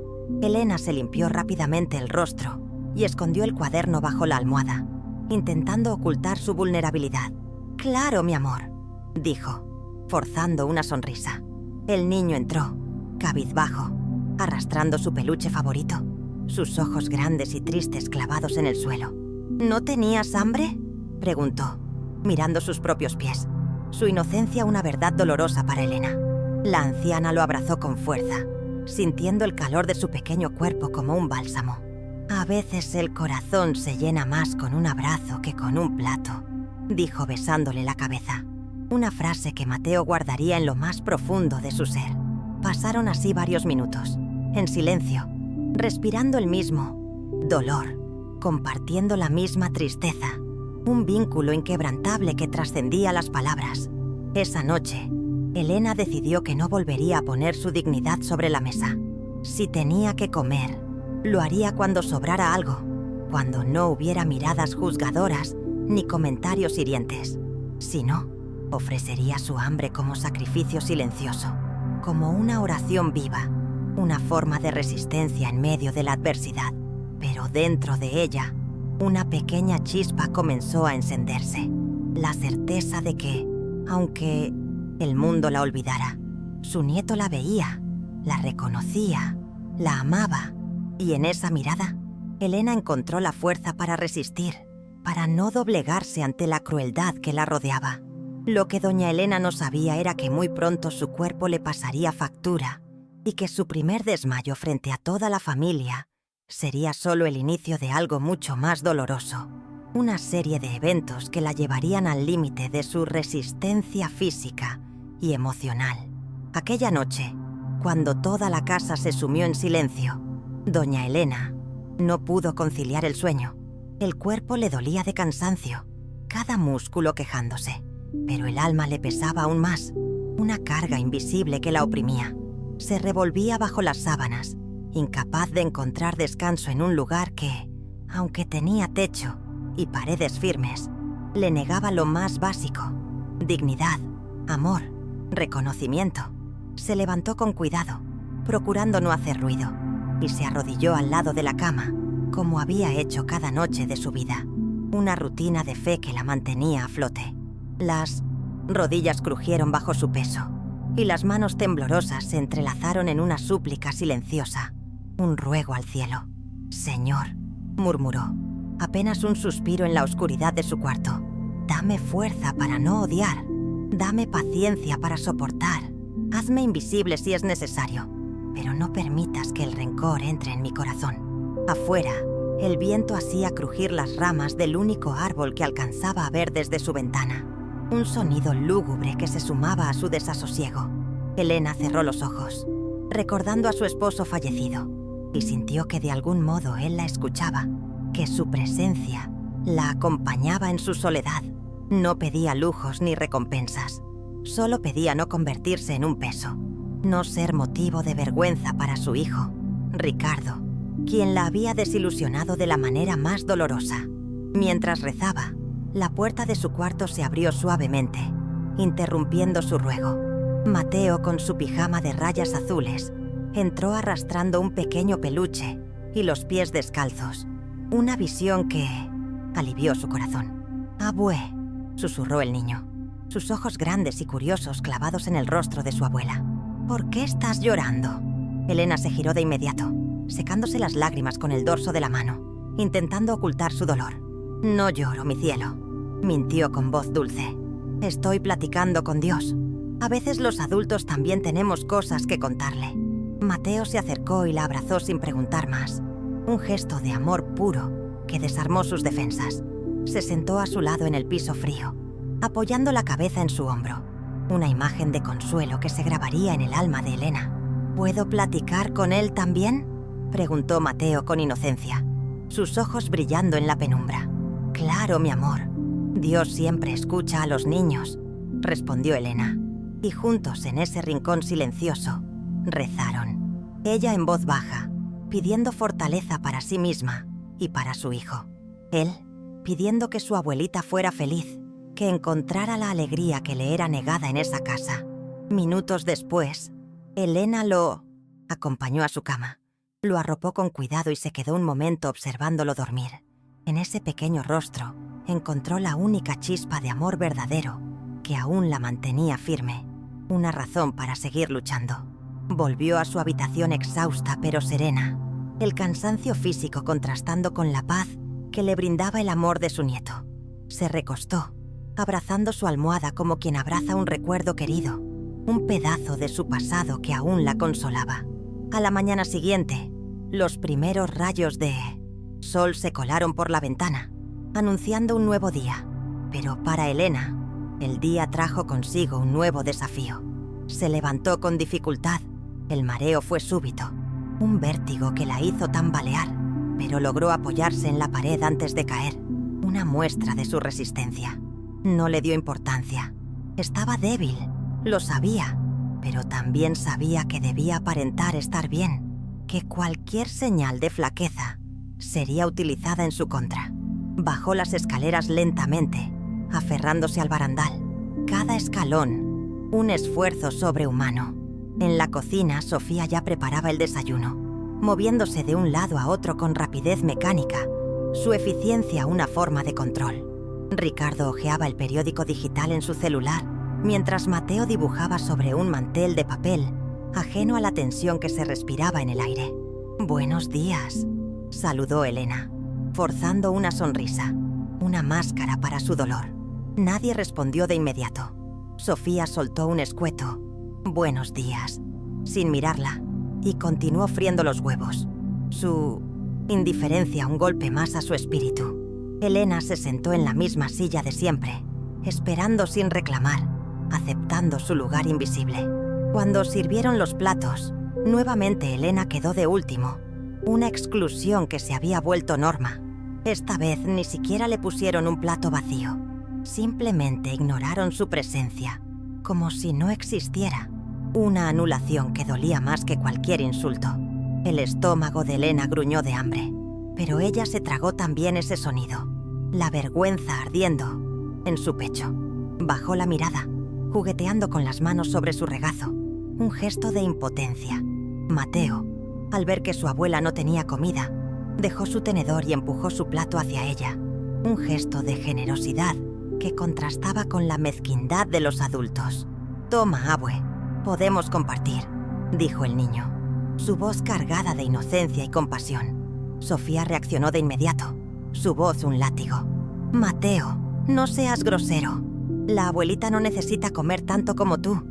Elena se limpió rápidamente el rostro y escondió el cuaderno bajo la almohada, intentando ocultar su vulnerabilidad. «Claro, mi amor», dijo, forzando una sonrisa. El niño entró, cabizbajo, arrastrando su peluche favorito, sus ojos grandes y tristes clavados en el suelo. «¿No tenías hambre?», preguntó, mirando sus propios pies, su inocencia una verdad dolorosa para Elena. La anciana lo abrazó con fuerza, sintiendo el calor de su pequeño cuerpo como un bálsamo. «A veces el corazón se llena más con un abrazo que con un plato», dijo besándole la cabeza. Una frase que Mateo guardaría en lo más profundo de su ser. Pasaron así varios minutos, en silencio, respirando el mismo dolor, compartiendo la misma tristeza, un vínculo inquebrantable que trascendía las palabras. Esa noche, Elena decidió que no volvería a poner su dignidad sobre la mesa. Si tenía que comer, lo haría cuando sobrara algo, cuando no hubiera miradas juzgadoras ni comentarios hirientes. Si no, ofrecería su hambre como sacrificio silencioso, como una oración viva, una forma de resistencia en medio de la adversidad. Pero dentro de ella, una pequeña chispa comenzó a encenderse, la certeza de que, aunque el mundo la olvidara, su nieto la veía, la reconocía, la amaba, y en esa mirada, Elena encontró la fuerza para resistir, para no doblegarse ante la crueldad que la rodeaba. Lo que doña Elena no sabía era que muy pronto su cuerpo le pasaría factura y que su primer desmayo frente a toda la familia sería solo el inicio de algo mucho más doloroso, una serie de eventos que la llevarían al límite de su resistencia física y emocional. Aquella noche, cuando toda la casa se sumió en silencio, doña Elena no pudo conciliar el sueño. El cuerpo le dolía de cansancio, cada músculo quejándose, pero el alma le pesaba aún más, una carga invisible que la oprimía. Se revolvía bajo las sábanas, incapaz de encontrar descanso en un lugar que, aunque tenía techo y paredes firmes, le negaba lo más básico: dignidad, amor, reconocimiento. Se levantó con cuidado, procurando no hacer ruido, y se arrodilló al lado de la cama, como había hecho cada noche de su vida, una rutina de fe que la mantenía a flote. Las rodillas crujieron bajo su peso, y las manos temblorosas se entrelazaron en una súplica silenciosa, un ruego al cielo. «Señor, murmuró, apenas un suspiro en la oscuridad de su cuarto. «Dame fuerza para no odiar. Dame paciencia para soportar. Hazme invisible si es necesario, pero no permitas que el rencor entre en mi corazón». Afuera, el viento hacía crujir las ramas del único árbol que alcanzaba a ver desde su ventana. Un sonido lúgubre que se sumaba a su desasosiego. Elena cerró los ojos, recordando a su esposo fallecido, y sintió que de algún modo él la escuchaba, que su presencia la acompañaba en su soledad. No pedía lujos ni recompensas, solo pedía no convertirse en un peso, no ser motivo de vergüenza para su hijo, Ricardo, quien la había desilusionado de la manera más dolorosa. Mientras rezaba, la puerta de su cuarto se abrió suavemente, interrumpiendo su ruego. Mateo, con su pijama de rayas azules, entró arrastrando un pequeño peluche y los pies descalzos. Una visión que alivió su corazón. «Abue», susurró el niño, sus ojos grandes y curiosos clavados en el rostro de su abuela. «¿Por qué estás llorando?». Elena se giró de inmediato, secándose las lágrimas con el dorso de la mano, intentando ocultar su dolor. «No lloro, mi cielo», mintió con voz dulce. «Estoy platicando con Dios. A veces los adultos también tenemos cosas que contarle». Mateo se acercó y la abrazó sin preguntar más. Un gesto de amor puro que desarmó sus defensas. Se sentó a su lado en el piso frío, apoyando la cabeza en su hombro. Una imagen de consuelo que se grabaría en el alma de Elena. «¿Puedo platicar con él también?», preguntó Mateo con inocencia, sus ojos brillando en la penumbra. «Claro, mi amor. Dios siempre escucha a los niños», respondió Elena. Y juntos en ese rincón silencioso, rezaron. Ella en voz baja, pidiendo fortaleza para sí misma y para su hijo. Él pidiendo que su abuelita fuera feliz, que encontrara la alegría que le era negada en esa casa. Minutos después, Elena lo acompañó a su cama, lo arropó con cuidado y se quedó un momento observándolo dormir. En ese pequeño rostro encontró la única chispa de amor verdadero que aún la mantenía firme, una razón para seguir luchando. Volvió a su habitación exhausta pero serena, el cansancio físico contrastando con la paz que le brindaba el amor de su nieto. Se recostó, abrazando su almohada como quien abraza un recuerdo querido, un pedazo de su pasado que aún la consolaba. A la mañana siguiente, los primeros rayos de sol se colaron por la ventana, anunciando un nuevo día. Pero para Elena, el día trajo consigo un nuevo desafío. Se levantó con dificultad, el mareo fue súbito, un vértigo que la hizo tambalear, pero logró apoyarse en la pared antes de caer, una muestra de su resistencia. No le dio importancia. Estaba débil, lo sabía, pero también sabía que debía aparentar estar bien, que cualquier señal de flaqueza sería utilizada en su contra. Bajó las escaleras lentamente, aferrándose al barandal. Cada escalón, un esfuerzo sobrehumano. En la cocina, Sofía ya preparaba el desayuno, moviéndose de un lado a otro con rapidez mecánica, su eficiencia una forma de control. Ricardo hojeaba el periódico digital en su celular, mientras Mateo dibujaba sobre un mantel de papel, ajeno a la tensión que se respiraba en el aire. «Buenos días», saludó Elena, forzando una sonrisa, una máscara para su dolor. Nadie respondió de inmediato. Sofía soltó un escueto «Buenos días», sin mirarla, y continuó friendo los huevos. Su indiferencia un golpe más a su espíritu. Elena se sentó en la misma silla de siempre, esperando sin reclamar, aceptando su lugar invisible. Cuando sirvieron los platos, nuevamente Elena quedó de último, una exclusión que se había vuelto norma. Esta vez ni siquiera le pusieron un plato vacío, simplemente ignoraron su presencia, como si no existiera. Una anulación que dolía más que cualquier insulto. El estómago de Elena gruñó de hambre, pero ella se tragó también ese sonido, la vergüenza ardiendo en su pecho. Bajó la mirada, jugueteando con las manos sobre su regazo, un gesto de impotencia. Mateo, al ver que su abuela no tenía comida, dejó su tenedor y empujó su plato hacia ella, un gesto de generosidad que contrastaba con la mezquindad de los adultos. «Toma, abue, podemos compartir», dijo el niño, su voz cargada de inocencia y compasión. Sofía reaccionó de inmediato, su voz un látigo. «Mateo, no seas grosero. La abuelita no necesita comer tanto como tú.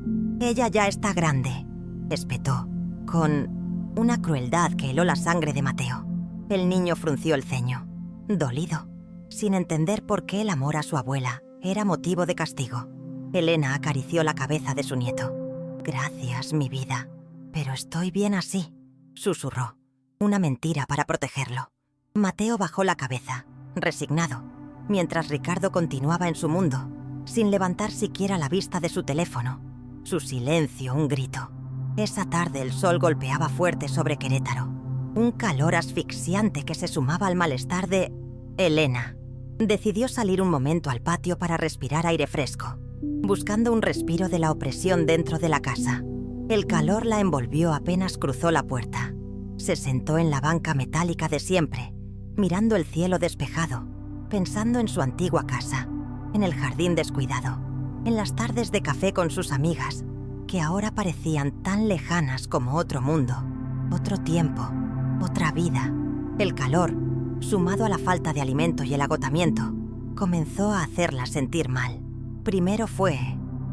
Ella ya está grande», espetó, con una crueldad que heló la sangre de Mateo. El niño frunció el ceño, dolido, sin entender por qué el amor a su abuela era motivo de castigo. Elena acarició la cabeza de su nieto. «Gracias, mi vida, pero estoy bien así», susurró, una mentira para protegerlo. Mateo bajó la cabeza, resignado, mientras Ricardo continuaba en su mundo, sin levantar siquiera la vista de su teléfono. Su silencio, un grito. Esa tarde el sol golpeaba fuerte sobre Querétaro, un calor asfixiante que se sumaba al malestar de Elena. Decidió salir un momento al patio para respirar aire fresco, buscando un respiro de la opresión dentro de la casa. El calor la envolvió apenas cruzó la puerta. Se sentó en la banca metálica de siempre, mirando el cielo despejado, pensando en su antigua casa, en el jardín descuidado, en las tardes de café con sus amigas, que ahora parecían tan lejanas como otro mundo, otro tiempo, otra vida. El calor, sumado a la falta de alimento y el agotamiento, comenzó a hacerla sentir mal. Primero fue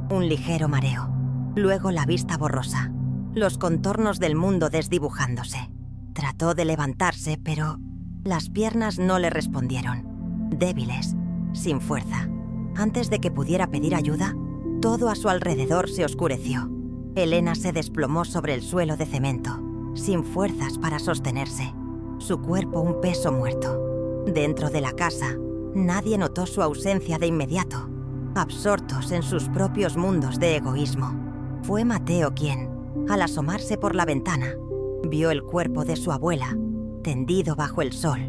un ligero mareo, luego la vista borrosa, los contornos del mundo desdibujándose. Trató de levantarse, pero las piernas no le respondieron, débiles, sin fuerza. Antes de que pudiera pedir ayuda, todo a su alrededor se oscureció. Elena se desplomó sobre el suelo de cemento, sin fuerzas para sostenerse, su cuerpo un peso muerto. Dentro de la casa, nadie notó su ausencia de inmediato, absortos en sus propios mundos de egoísmo. Fue Mateo quien, al asomarse por la ventana, vio el cuerpo de su abuela, tendido bajo el sol,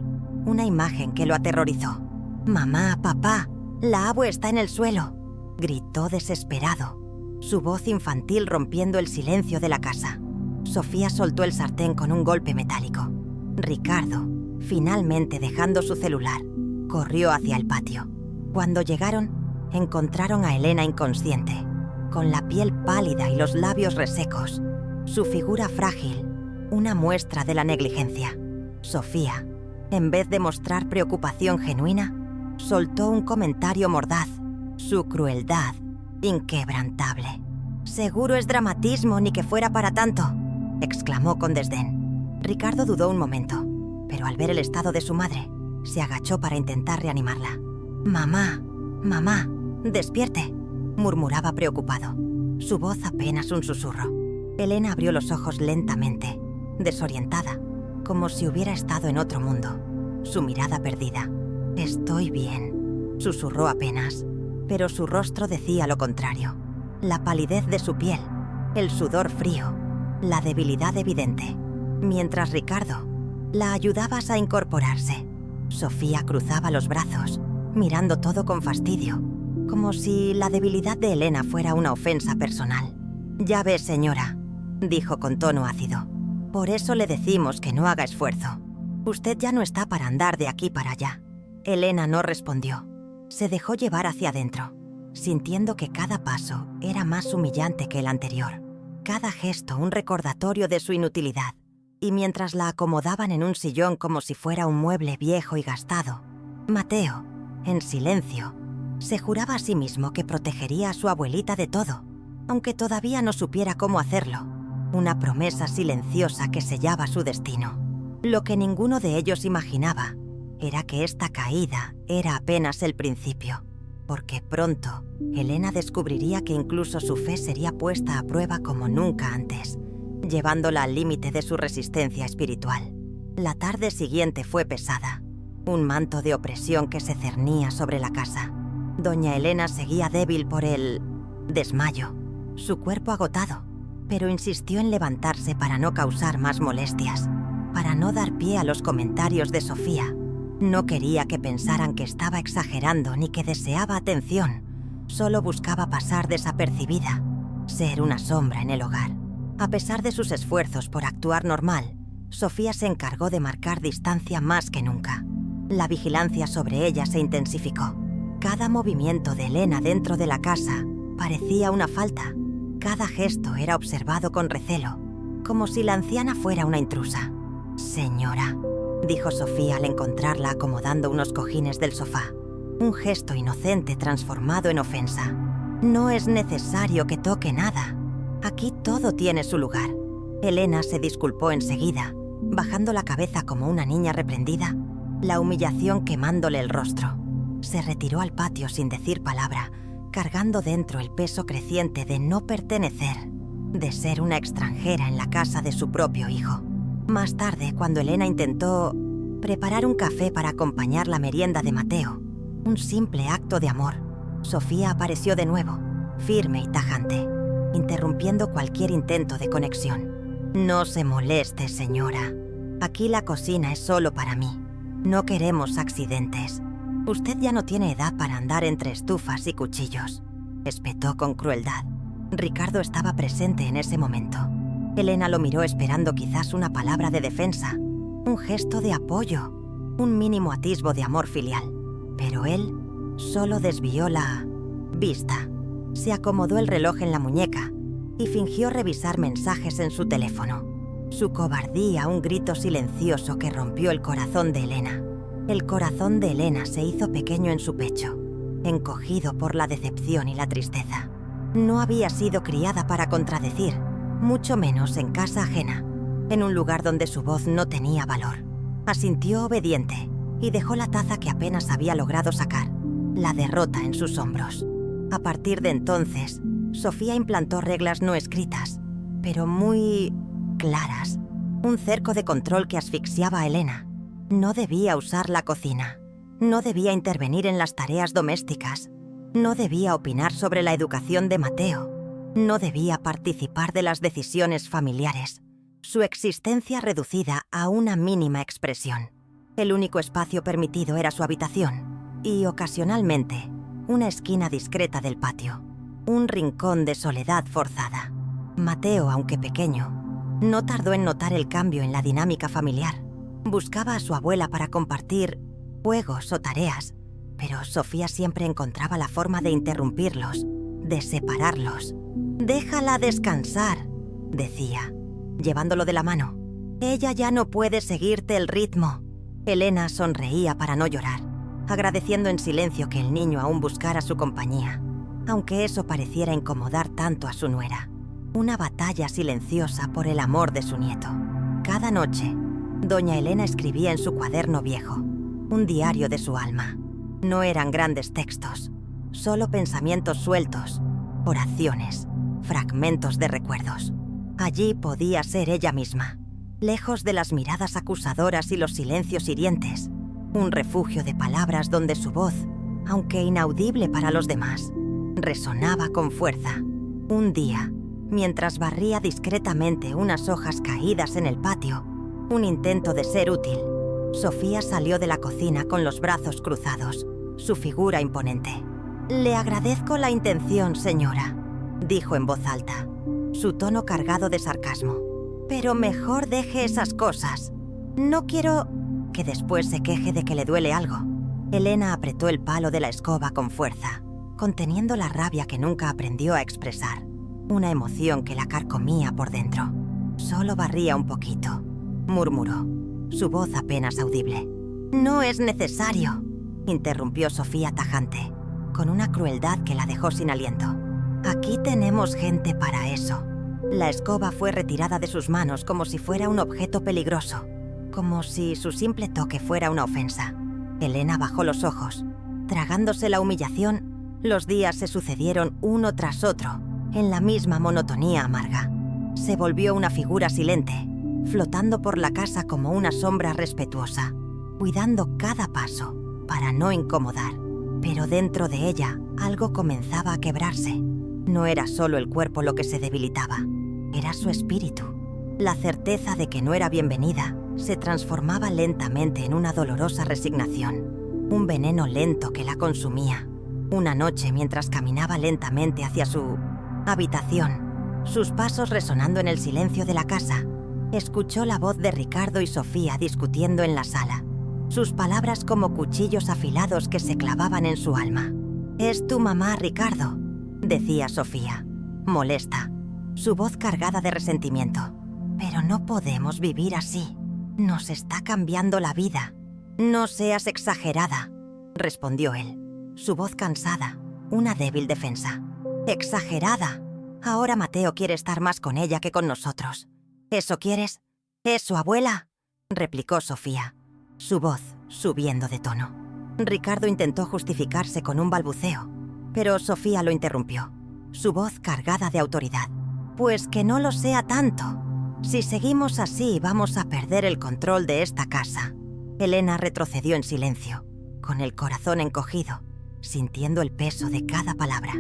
una imagen que lo aterrorizó. «Mamá, papá, la abue está en el suelo», gritó desesperado, su voz infantil rompiendo el silencio de la casa. Sofía soltó el sartén con un golpe metálico. Ricardo, finalmente dejando su celular, corrió hacia el patio. Cuando llegaron, encontraron a Elena inconsciente, con la piel pálida y los labios resecos, su figura frágil, una muestra de la negligencia. Sofía, en vez de mostrar preocupación genuina, soltó un comentario mordaz, su crueldad inquebrantable. «Seguro es dramatismo, ni que fuera para tanto», exclamó con desdén. Ricardo dudó un momento, pero al ver el estado de su madre, se agachó para intentar reanimarla. «Mamá, mamá, despierte», murmuraba preocupado, su voz apenas un susurro. Elena abrió los ojos lentamente, desorientada, como si hubiera estado en otro mundo, su mirada perdida. «Estoy bien», susurró apenas, pero su rostro decía lo contrario. La palidez de su piel, el sudor frío, la debilidad evidente. Mientras Ricardo la ayudaba a incorporarse, Sofía cruzaba los brazos, mirando todo con fastidio, como si la debilidad de Elena fuera una ofensa personal. «Ya ve, señora», dijo con tono ácido, «por eso le decimos que no haga esfuerzo. Usted ya no está para andar de aquí para allá». Elena no respondió. Se dejó llevar hacia adentro, sintiendo que cada paso era más humillante que el anterior, cada gesto un recordatorio de su inutilidad. Y mientras la acomodaban en un sillón como si fuera un mueble viejo y gastado, Mateo, en silencio, se juraba a sí mismo que protegería a su abuelita de todo, aunque todavía no supiera cómo hacerlo. Una promesa silenciosa que sellaba su destino. Lo que ninguno de ellos imaginaba era que esta caída era apenas el principio, porque pronto Elena descubriría que incluso su fe sería puesta a prueba como nunca antes, llevándola al límite de su resistencia espiritual. La tarde siguiente fue pesada, un manto de opresión que se cernía sobre la casa. Doña Elena seguía débil por el desmayo, su cuerpo agotado, pero insistió en levantarse para no causar más molestias, para no dar pie a los comentarios de Sofía. No quería que pensaran que estaba exagerando ni que deseaba atención, solo buscaba pasar desapercibida, ser una sombra en el hogar. A pesar de sus esfuerzos por actuar normal, Sofía se encargó de marcar distancia más que nunca. La vigilancia sobre ella se intensificó. Cada movimiento de Elena dentro de la casa parecía una falta. Cada gesto era observado con recelo, como si la anciana fuera una intrusa. «Señora», dijo Sofía al encontrarla acomodando unos cojines del sofá. Un gesto inocente transformado en ofensa. No es necesario que toque nada. Aquí todo tiene su lugar. Elena se disculpó enseguida, bajando la cabeza como una niña reprendida, la humillación quemándole el rostro. Se retiró al patio sin decir palabra, cargando dentro el peso creciente de no pertenecer, de ser una extranjera en la casa de su propio hijo. Más tarde, cuando Elena intentó preparar un café para acompañar la merienda de Mateo, un simple acto de amor, Sofía apareció de nuevo, firme y tajante, interrumpiendo cualquier intento de conexión. No se moleste, señora. Aquí la cocina es solo para mí. No queremos accidentes. Usted ya no tiene edad para andar entre estufas y cuchillos, espetó con crueldad. Ricardo estaba presente en ese momento. Elena lo miró esperando quizás una palabra de defensa, un gesto de apoyo, un mínimo atisbo de amor filial. Pero él solo desvió la vista. Se acomodó el reloj en la muñeca y fingió revisar mensajes en su teléfono. Su cobardía, un grito silencioso que rompió el corazón de Elena. El corazón de Elena se hizo pequeño en su pecho, encogido por la decepción y la tristeza. No había sido criada para contradecir, mucho menos en casa ajena, en un lugar donde su voz no tenía valor. Asintió obediente y dejó la taza que apenas había logrado sacar, la derrota en sus hombros. A partir de entonces, Sofía implantó reglas no escritas, pero muy claras. Un cerco de control que asfixiaba a Elena. No debía usar la cocina. No debía intervenir en las tareas domésticas. No debía opinar sobre la educación de Mateo. No debía participar de las decisiones familiares. Su existencia reducida a una mínima expresión. El único espacio permitido era su habitación y, ocasionalmente, una esquina discreta del patio. Un rincón de soledad forzada. Mateo, aunque pequeño, no tardó en notar el cambio en la dinámica familiar. Buscaba a su abuela para compartir juegos o tareas, pero Sofía siempre encontraba la forma de interrumpirlos, de separarlos. «Déjala descansar», decía, llevándolo de la mano. «Ella ya no puede seguirte el ritmo». Elena sonreía para no llorar, agradeciendo en silencio que el niño aún buscara su compañía, aunque eso pareciera incomodar tanto a su nuera. Una batalla silenciosa por el amor de su nieto. Cada noche, doña Elena escribía en su cuaderno viejo, un diario de su alma. No eran grandes textos, solo pensamientos sueltos, oraciones, fragmentos de recuerdos. Allí podía ser ella misma, lejos de las miradas acusadoras y los silencios hirientes, un refugio de palabras donde su voz, aunque inaudible para los demás, resonaba con fuerza. Un día, mientras barría discretamente unas hojas caídas en el patio, un intento de ser útil, Sofía salió de la cocina con los brazos cruzados, su figura imponente. «Le agradezco la intención, señora», dijo en voz alta, su tono cargado de sarcasmo. «Pero mejor deje esas cosas. No quiero que después se queje de que le duele algo». Elena apretó el palo de la escoba con fuerza, conteniendo la rabia que nunca aprendió a expresar, una emoción que la carcomía por dentro. «Solo barría un poquito», murmuró, su voz apenas audible. «No es necesario», interrumpió Sofía tajante, con una crueldad que la dejó sin aliento. «Aquí tenemos gente para eso». La escoba fue retirada de sus manos como si fuera un objeto peligroso, como si su simple toque fuera una ofensa. Elena bajó los ojos. Tragándose la humillación, los días se sucedieron uno tras otro, en la misma monotonía amarga. Se volvió una figura silente, flotando por la casa como una sombra respetuosa, cuidando cada paso para no incomodar. Pero dentro de ella algo comenzaba a quebrarse. No era solo el cuerpo lo que se debilitaba, era su espíritu. La certeza de que no era bienvenida se transformaba lentamente en una dolorosa resignación, un veneno lento que la consumía. Una noche, mientras caminaba lentamente hacia su habitación, sus pasos resonando en el silencio de la casa, escuchó la voz de Ricardo y Sofía discutiendo en la sala, sus palabras como cuchillos afilados que se clavaban en su alma. «Es tu mamá, Ricardo», decía Sofía, molesta, su voz cargada de resentimiento. «Pero no podemos vivir así. Nos está cambiando la vida. No seas exagerada, respondió él, su voz cansada, una débil defensa. Exagerada. Ahora Mateo quiere estar más con ella que con nosotros. ¿Eso quieres? ¿Eso, abuela?, replicó Sofía, su voz subiendo de tono. Ricardo intentó justificarse con un balbuceo, pero Sofía lo interrumpió, su voz cargada de autoridad. Pues que no lo sea tanto. Si seguimos así, vamos a perder el control de esta casa. Elena retrocedió en silencio, con el corazón encogido, sintiendo el peso de cada palabra.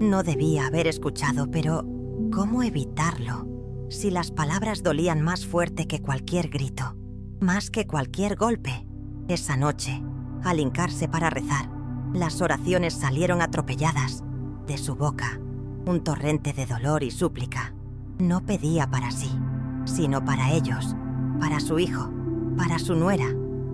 No debía haber escuchado, pero ¿cómo evitarlo? Si las palabras dolían más fuerte que cualquier grito, más que cualquier golpe. Esa noche, al hincarse para rezar, las oraciones salieron atropelladas de su boca, un torrente de dolor y súplica. No pedía para sí, sino para ellos, para su hijo, para su nuera,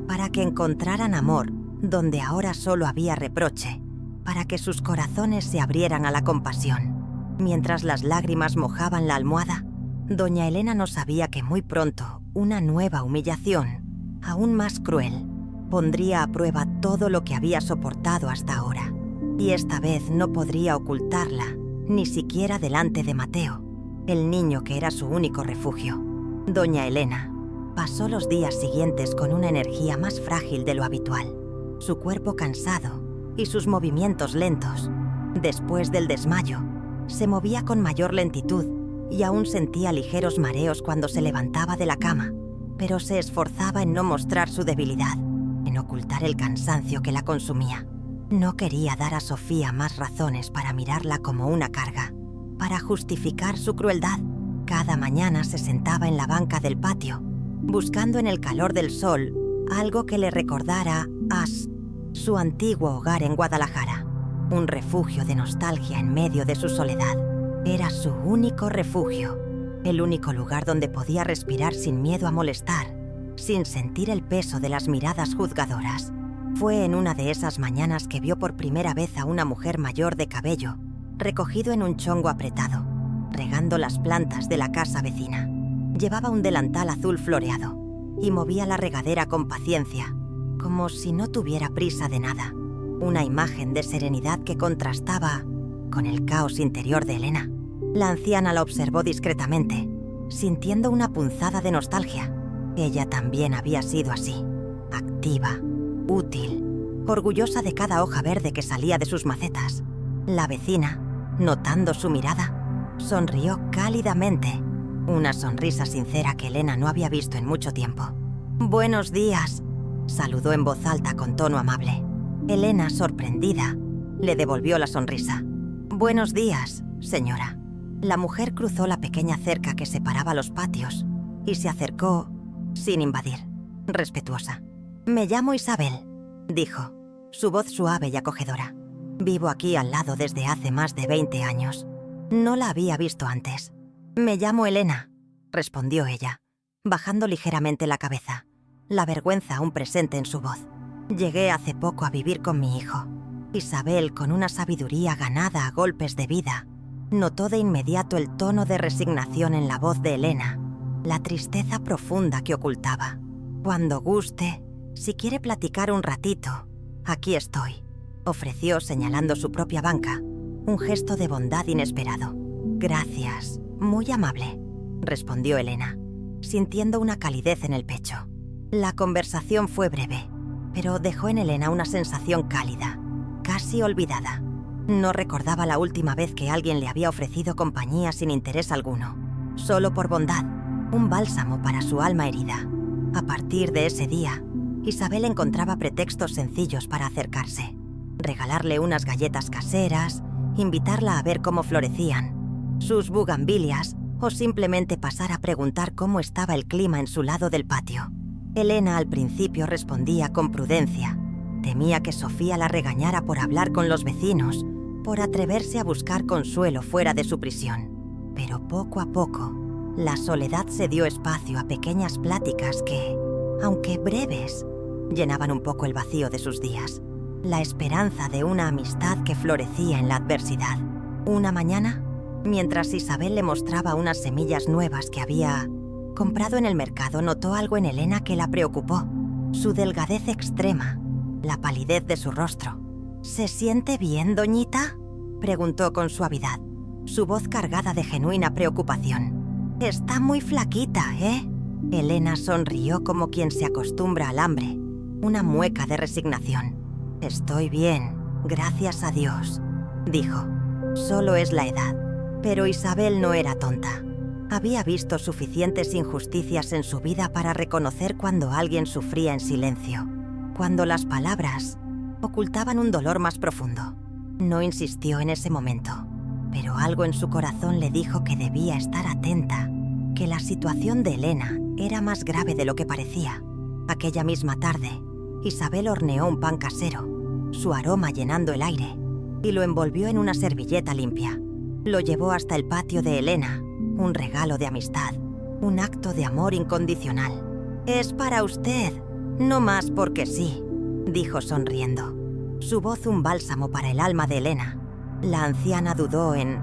para que encontraran amor donde ahora solo había reproche, para que sus corazones se abrieran a la compasión. Mientras las lágrimas mojaban la almohada, doña Elena no sabía que muy pronto una nueva humillación, aún más cruel, pondría a prueba todo lo que había soportado hasta ahora. Y esta vez no podría ocultarla, ni siquiera delante de Mateo, el niño que era su único refugio. Doña Elena pasó los días siguientes con una energía más frágil de lo habitual, su cuerpo cansado y sus movimientos lentos. Después del desmayo, se movía con mayor lentitud y aún sentía ligeros mareos cuando se levantaba de la cama, pero se esforzaba en no mostrar su debilidad, en ocultar el cansancio que la consumía. No quería dar a Sofía más razones para mirarla como una carga, para justificar su crueldad. Cada mañana se sentaba en la banca del patio, buscando en el calor del sol algo que le recordara a su antiguo hogar en Guadalajara, un refugio de nostalgia en medio de su soledad. Era su único refugio, el único lugar donde podía respirar sin miedo a molestar, sin sentir el peso de las miradas juzgadoras. Fue en una de esas mañanas que vio por primera vez a una mujer mayor de cabello, recogido en un chongo apretado, regando las plantas de la casa vecina. Llevaba un delantal azul floreado y movía la regadera con paciencia, como si no tuviera prisa de nada. Una imagen de serenidad que contrastaba con el caos interior de Elena. La anciana la observó discretamente, sintiendo una punzada de nostalgia. Ella también había sido así, activa, útil, orgullosa de cada hoja verde que salía de sus macetas. La vecina, notando su mirada, sonrió cálidamente, una sonrisa sincera que Elena no había visto en mucho tiempo. «Buenos días», saludó en voz alta con tono amable. Elena, sorprendida, le devolvió la sonrisa. «Buenos días, señora». La mujer cruzó la pequeña cerca que separaba los patios y se acercó sin invadir, respetuosa. «Me llamo Isabel», dijo, su voz suave y acogedora. «Vivo aquí al lado desde hace más de 20 años. No la había visto antes». «Me llamo Elena», respondió ella, bajando ligeramente la cabeza, la vergüenza aún presente en su voz. «Llegué hace poco a vivir con mi hijo». Isabel, con una sabiduría ganada a golpes de vida, notó de inmediato el tono de resignación en la voz de Elena, la tristeza profunda que ocultaba. «Cuando guste, si quiere platicar un ratito, aquí estoy», ofreció señalando su propia banca, un gesto de bondad inesperado. «Gracias, muy amable», respondió Elena, sintiendo una calidez en el pecho. La conversación fue breve, pero dejó en Elena una sensación cálida, casi olvidada. No recordaba la última vez que alguien le había ofrecido compañía sin interés alguno, solo por bondad, un bálsamo para su alma herida. A partir de ese día, Isabel encontraba pretextos sencillos para acercarse. Regalarle unas galletas caseras, invitarla a ver cómo florecían sus bugambilias o simplemente pasar a preguntar cómo estaba el clima en su lado del patio. Elena al principio respondía con prudencia. Temía que Sofía la regañara por hablar con los vecinos, por atreverse a buscar consuelo fuera de su prisión. Pero poco a poco, la soledad se dio espacio a pequeñas pláticas que, aunque breves, llenaban un poco el vacío de sus días. La esperanza de una amistad que florecía en la adversidad. Una mañana, mientras Isabel le mostraba unas semillas nuevas que había Comprado en el mercado, notó algo en Elena que la preocupó. Su delgadez extrema, la palidez de su rostro. ¿Se siente bien, doñita?, preguntó con suavidad, su voz cargada de genuina preocupación. Está muy flaquita, ¿eh? Elena sonrió como quien se acostumbra al hambre, una mueca de resignación. Estoy bien, gracias a Dios, dijo. Solo es la edad. Pero Isabel no era tonta. Había visto suficientes injusticias en su vida para reconocer cuando alguien sufría en silencio, cuando las palabras ocultaban un dolor más profundo. No insistió en ese momento, pero algo en su corazón le dijo que debía estar atenta, que la situación de Elena era más grave de lo que parecía. Aquella misma tarde, Isabel horneó un pan casero, su aroma llenando el aire, y lo envolvió en una servilleta limpia. Lo llevó hasta el patio de Elena, un regalo de amistad, un acto de amor incondicional. «Es para usted, no más porque sí», dijo sonriendo. Su voz un bálsamo para el alma de Elena. La anciana dudó en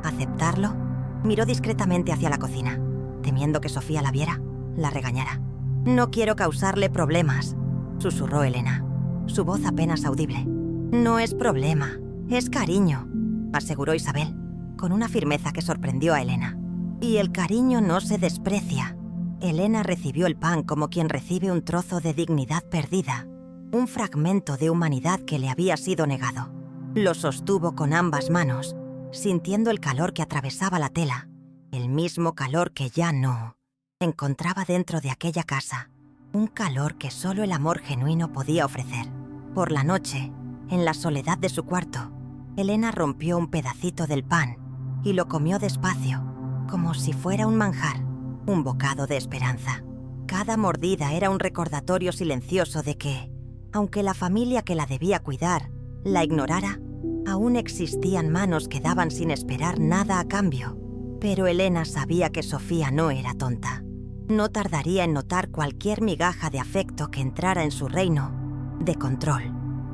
¿aceptarlo? Miró discretamente hacia la cocina, temiendo que Sofía la viera, la regañara. «No quiero causarle problemas», susurró Elena, su voz apenas audible. «No es problema, es cariño», aseguró Isabel, con una firmeza que sorprendió a Elena. «Y el cariño no se desprecia». Elena recibió el pan como quien recibe un trozo de dignidad perdida, un fragmento de humanidad que le había sido negado. Lo sostuvo con ambas manos, sintiendo el calor que atravesaba la tela, el mismo calor que ya no encontraba dentro de aquella casa, un calor que solo el amor genuino podía ofrecer. Por la noche, en la soledad de su cuarto, Elena rompió un pedacito del pan y lo comió despacio, como si fuera un manjar, un bocado de esperanza. Cada mordida era un recordatorio silencioso de que, aunque la familia que la debía cuidar la ignorara, aún existían manos que daban sin esperar nada a cambio. Pero Elena sabía que Sofía no era tonta. No tardaría en notar cualquier migaja de afecto que entrara en su reino de control,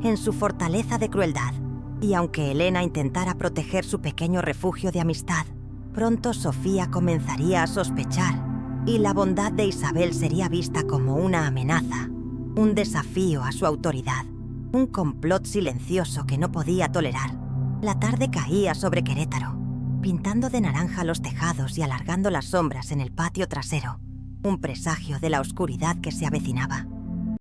en su fortaleza de crueldad. Y aunque Elena intentara proteger su pequeño refugio de amistad, pronto Sofía comenzaría a sospechar, y la bondad de Isabel sería vista como una amenaza, un desafío a su autoridad, un complot silencioso que no podía tolerar. La tarde caía sobre Querétaro, pintando de naranja los tejados y alargando las sombras en el patio trasero, un presagio de la oscuridad que se avecinaba.